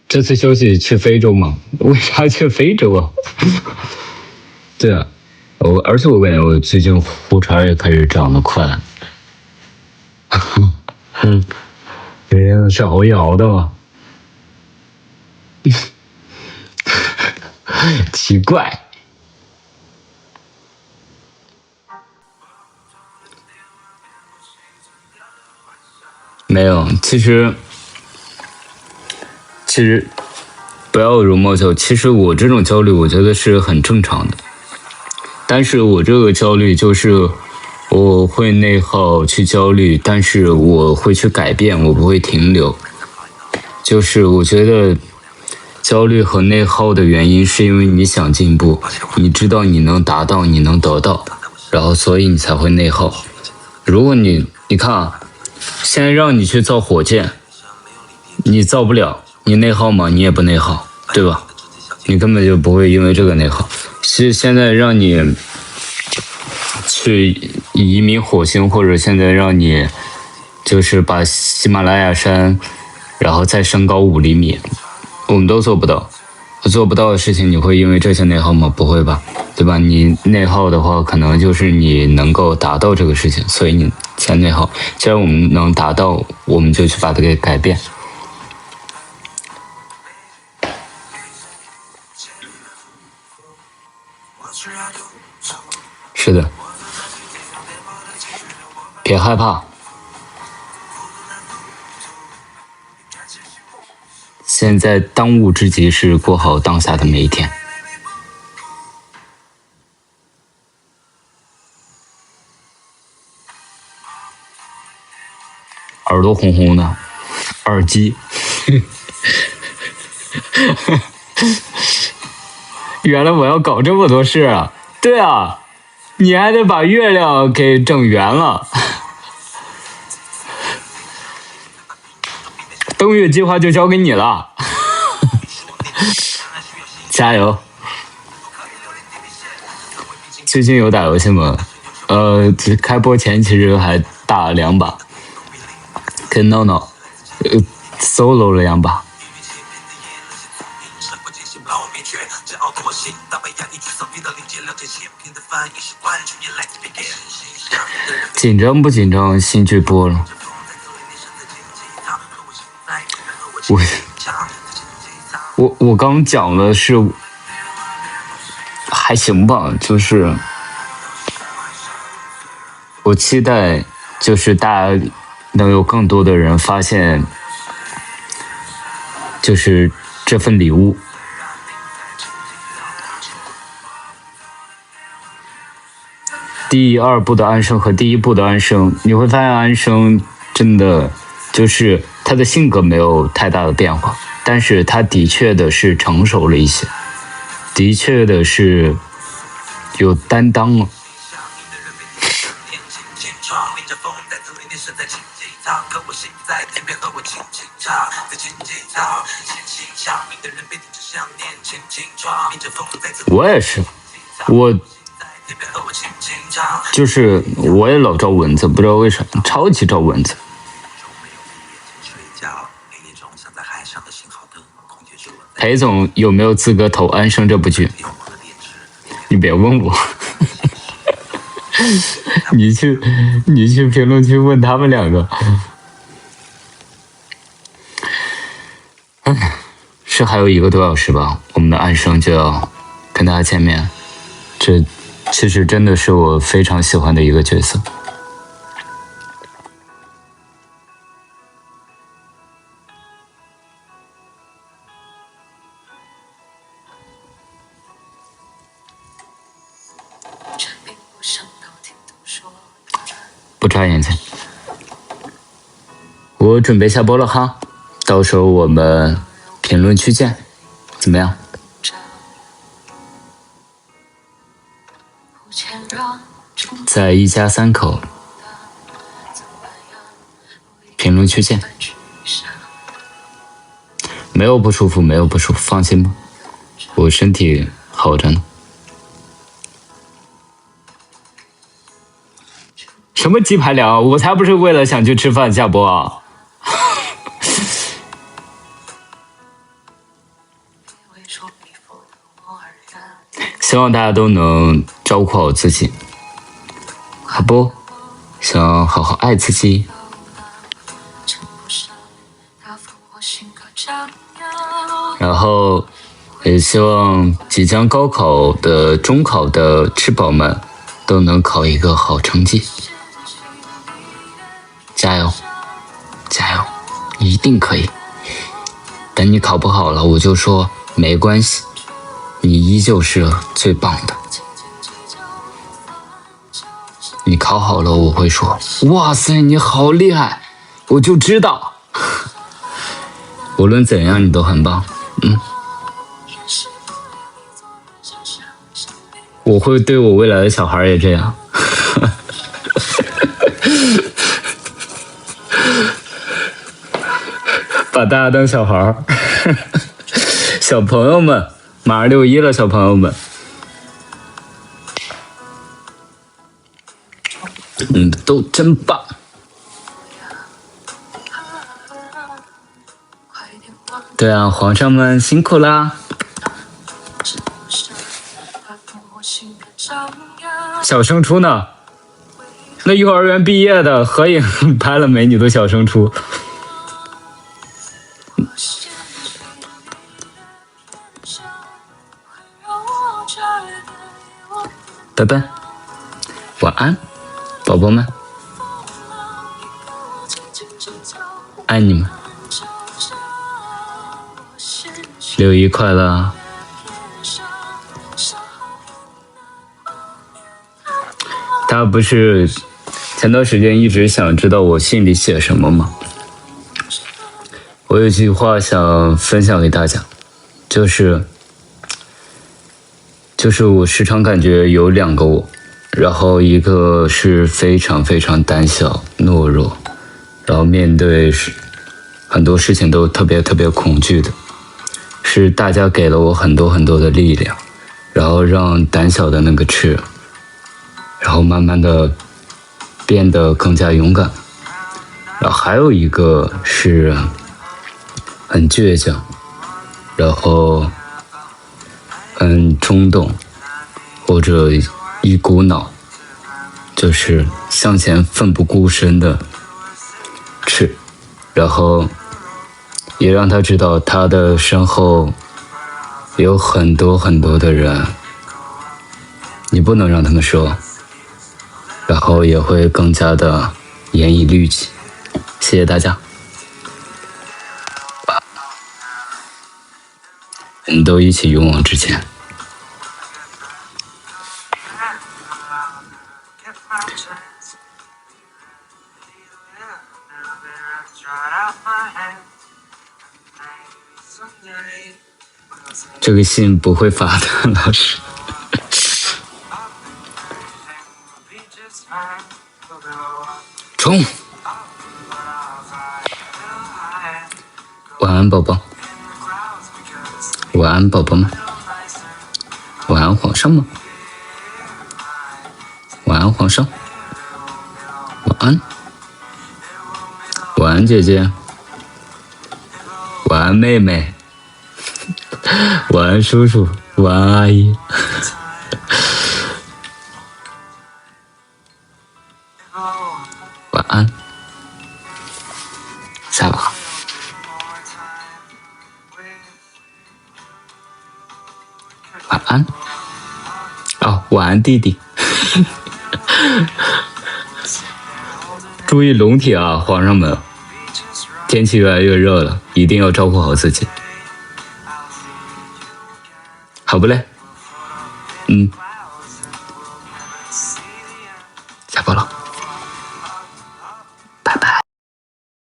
这次休息去非洲吗？为啥去非洲啊？对啊，而且我感觉我最近胡茬也开始长得快。是熬窑的吗？奇怪。没有，其实不要容貌焦虑。其实我这种焦虑，我觉得是很正常的。但是我这个焦虑就是我会内耗去焦虑，但是我会去改变，我不会停留。就是我觉得焦虑和内耗的原因是因为你想进步，你知道你能达到，你能得到，然后所以你才会内耗。如果你看啊，现在让你去造火箭，你造不了，你内耗吗？你也不内耗，对吧？你根本就不会因为这个内耗。现在让你去移民火星，或者现在让你就是把喜马拉雅山然后再升高5厘米，我们都做不到。做不到的事情，你会因为这些内耗吗？不会吧，对吧？你内耗的话，可能就是你能够达到这个事情，所以你才内耗。既然我们能达到，我们就去把它给改变。是的，别害怕。现在当务之急是过好当下的每一天。耳朵红红的，耳机。原来我要搞这么多事啊！对啊，你还得把月亮给整圆了。登月计划就交给你了。加油！最近有打游戏吗？开播前其实还打了2把，跟闹闹solo 了2把。紧张不紧张？新剧播了。我刚讲的是还行吧，就是我期待就是大家能有更多的人发现就是这份礼物。第2部的安生和第1部的安生，你会发现安生真的就是他的性格没有太大的变化，但是他的确的是成熟了一些，的确的是有担当了。我也是，我也老招蚊子，不知道为啥，超级招蚊子。裴总有没有资格投《安生》这部剧？你别问我，你去评论区问他们2个。是还有1个多小时吧，我们的《安生》就要跟大家见面。这其实真的是我非常喜欢的一个角色。不眨眼睛。我准备下播了哈，到时候我们评论区见，怎么样？在1家3口评论区见。没有不舒服，没有不舒服，放心吧，我身体好着呢。什么鸡排凉？我才不是为了想去吃饭下播啊！希望大家都能照顾好自己，好不？想好好爱自己。然后也希望即将高考的、中考的吃饱们都能考一个好成绩。加油，加油，一定可以。等你考不好了，我就说没关系，你依旧是最棒的。你考好了，我会说哇塞，你好厉害，我就知道。无论怎样你都很棒。我会对我未来的小孩也这样。把大家当小孩儿。小朋友们，马上6·1了，小朋友们。都真棒。对啊，皇上们辛苦啦。小升初呢？那幼儿园毕业的合影拍了没？你都小升初。拜拜，晚安，宝宝们，爱你们，6·1快乐！他不是前段时间一直想知道我信里写什么吗？我有句话想分享给大家，就是我时常感觉有2个我，然后一个是非常非常胆小懦弱，然后面对很多事情都特别特别恐惧的，是大家给了我很多很多的力量，然后让胆小的那个翅，然后慢慢的变得更加勇敢。然后还有一个是很倔强，然后很冲动，或者一股脑，就是向前奋不顾身的翅，然后也让他知道他的身后有很多很多的人，你不能让他们说，然后也会更加的严以律己。谢谢大家，我们都一起勇往直前。这个信不会发的，老师。冲！晚安，宝宝。晚安，宝宝们。晚安，皇上们。晚安，皇上。晚安。晚安，姐姐。晚安，妹妹。晚安，叔叔。晚安，阿姨。晚安，下吧。晚安。哦，晚安，弟弟。注意龙体啊，皇上们！天气越来越热了，一定要照顾好自己。好不嘞？下播了。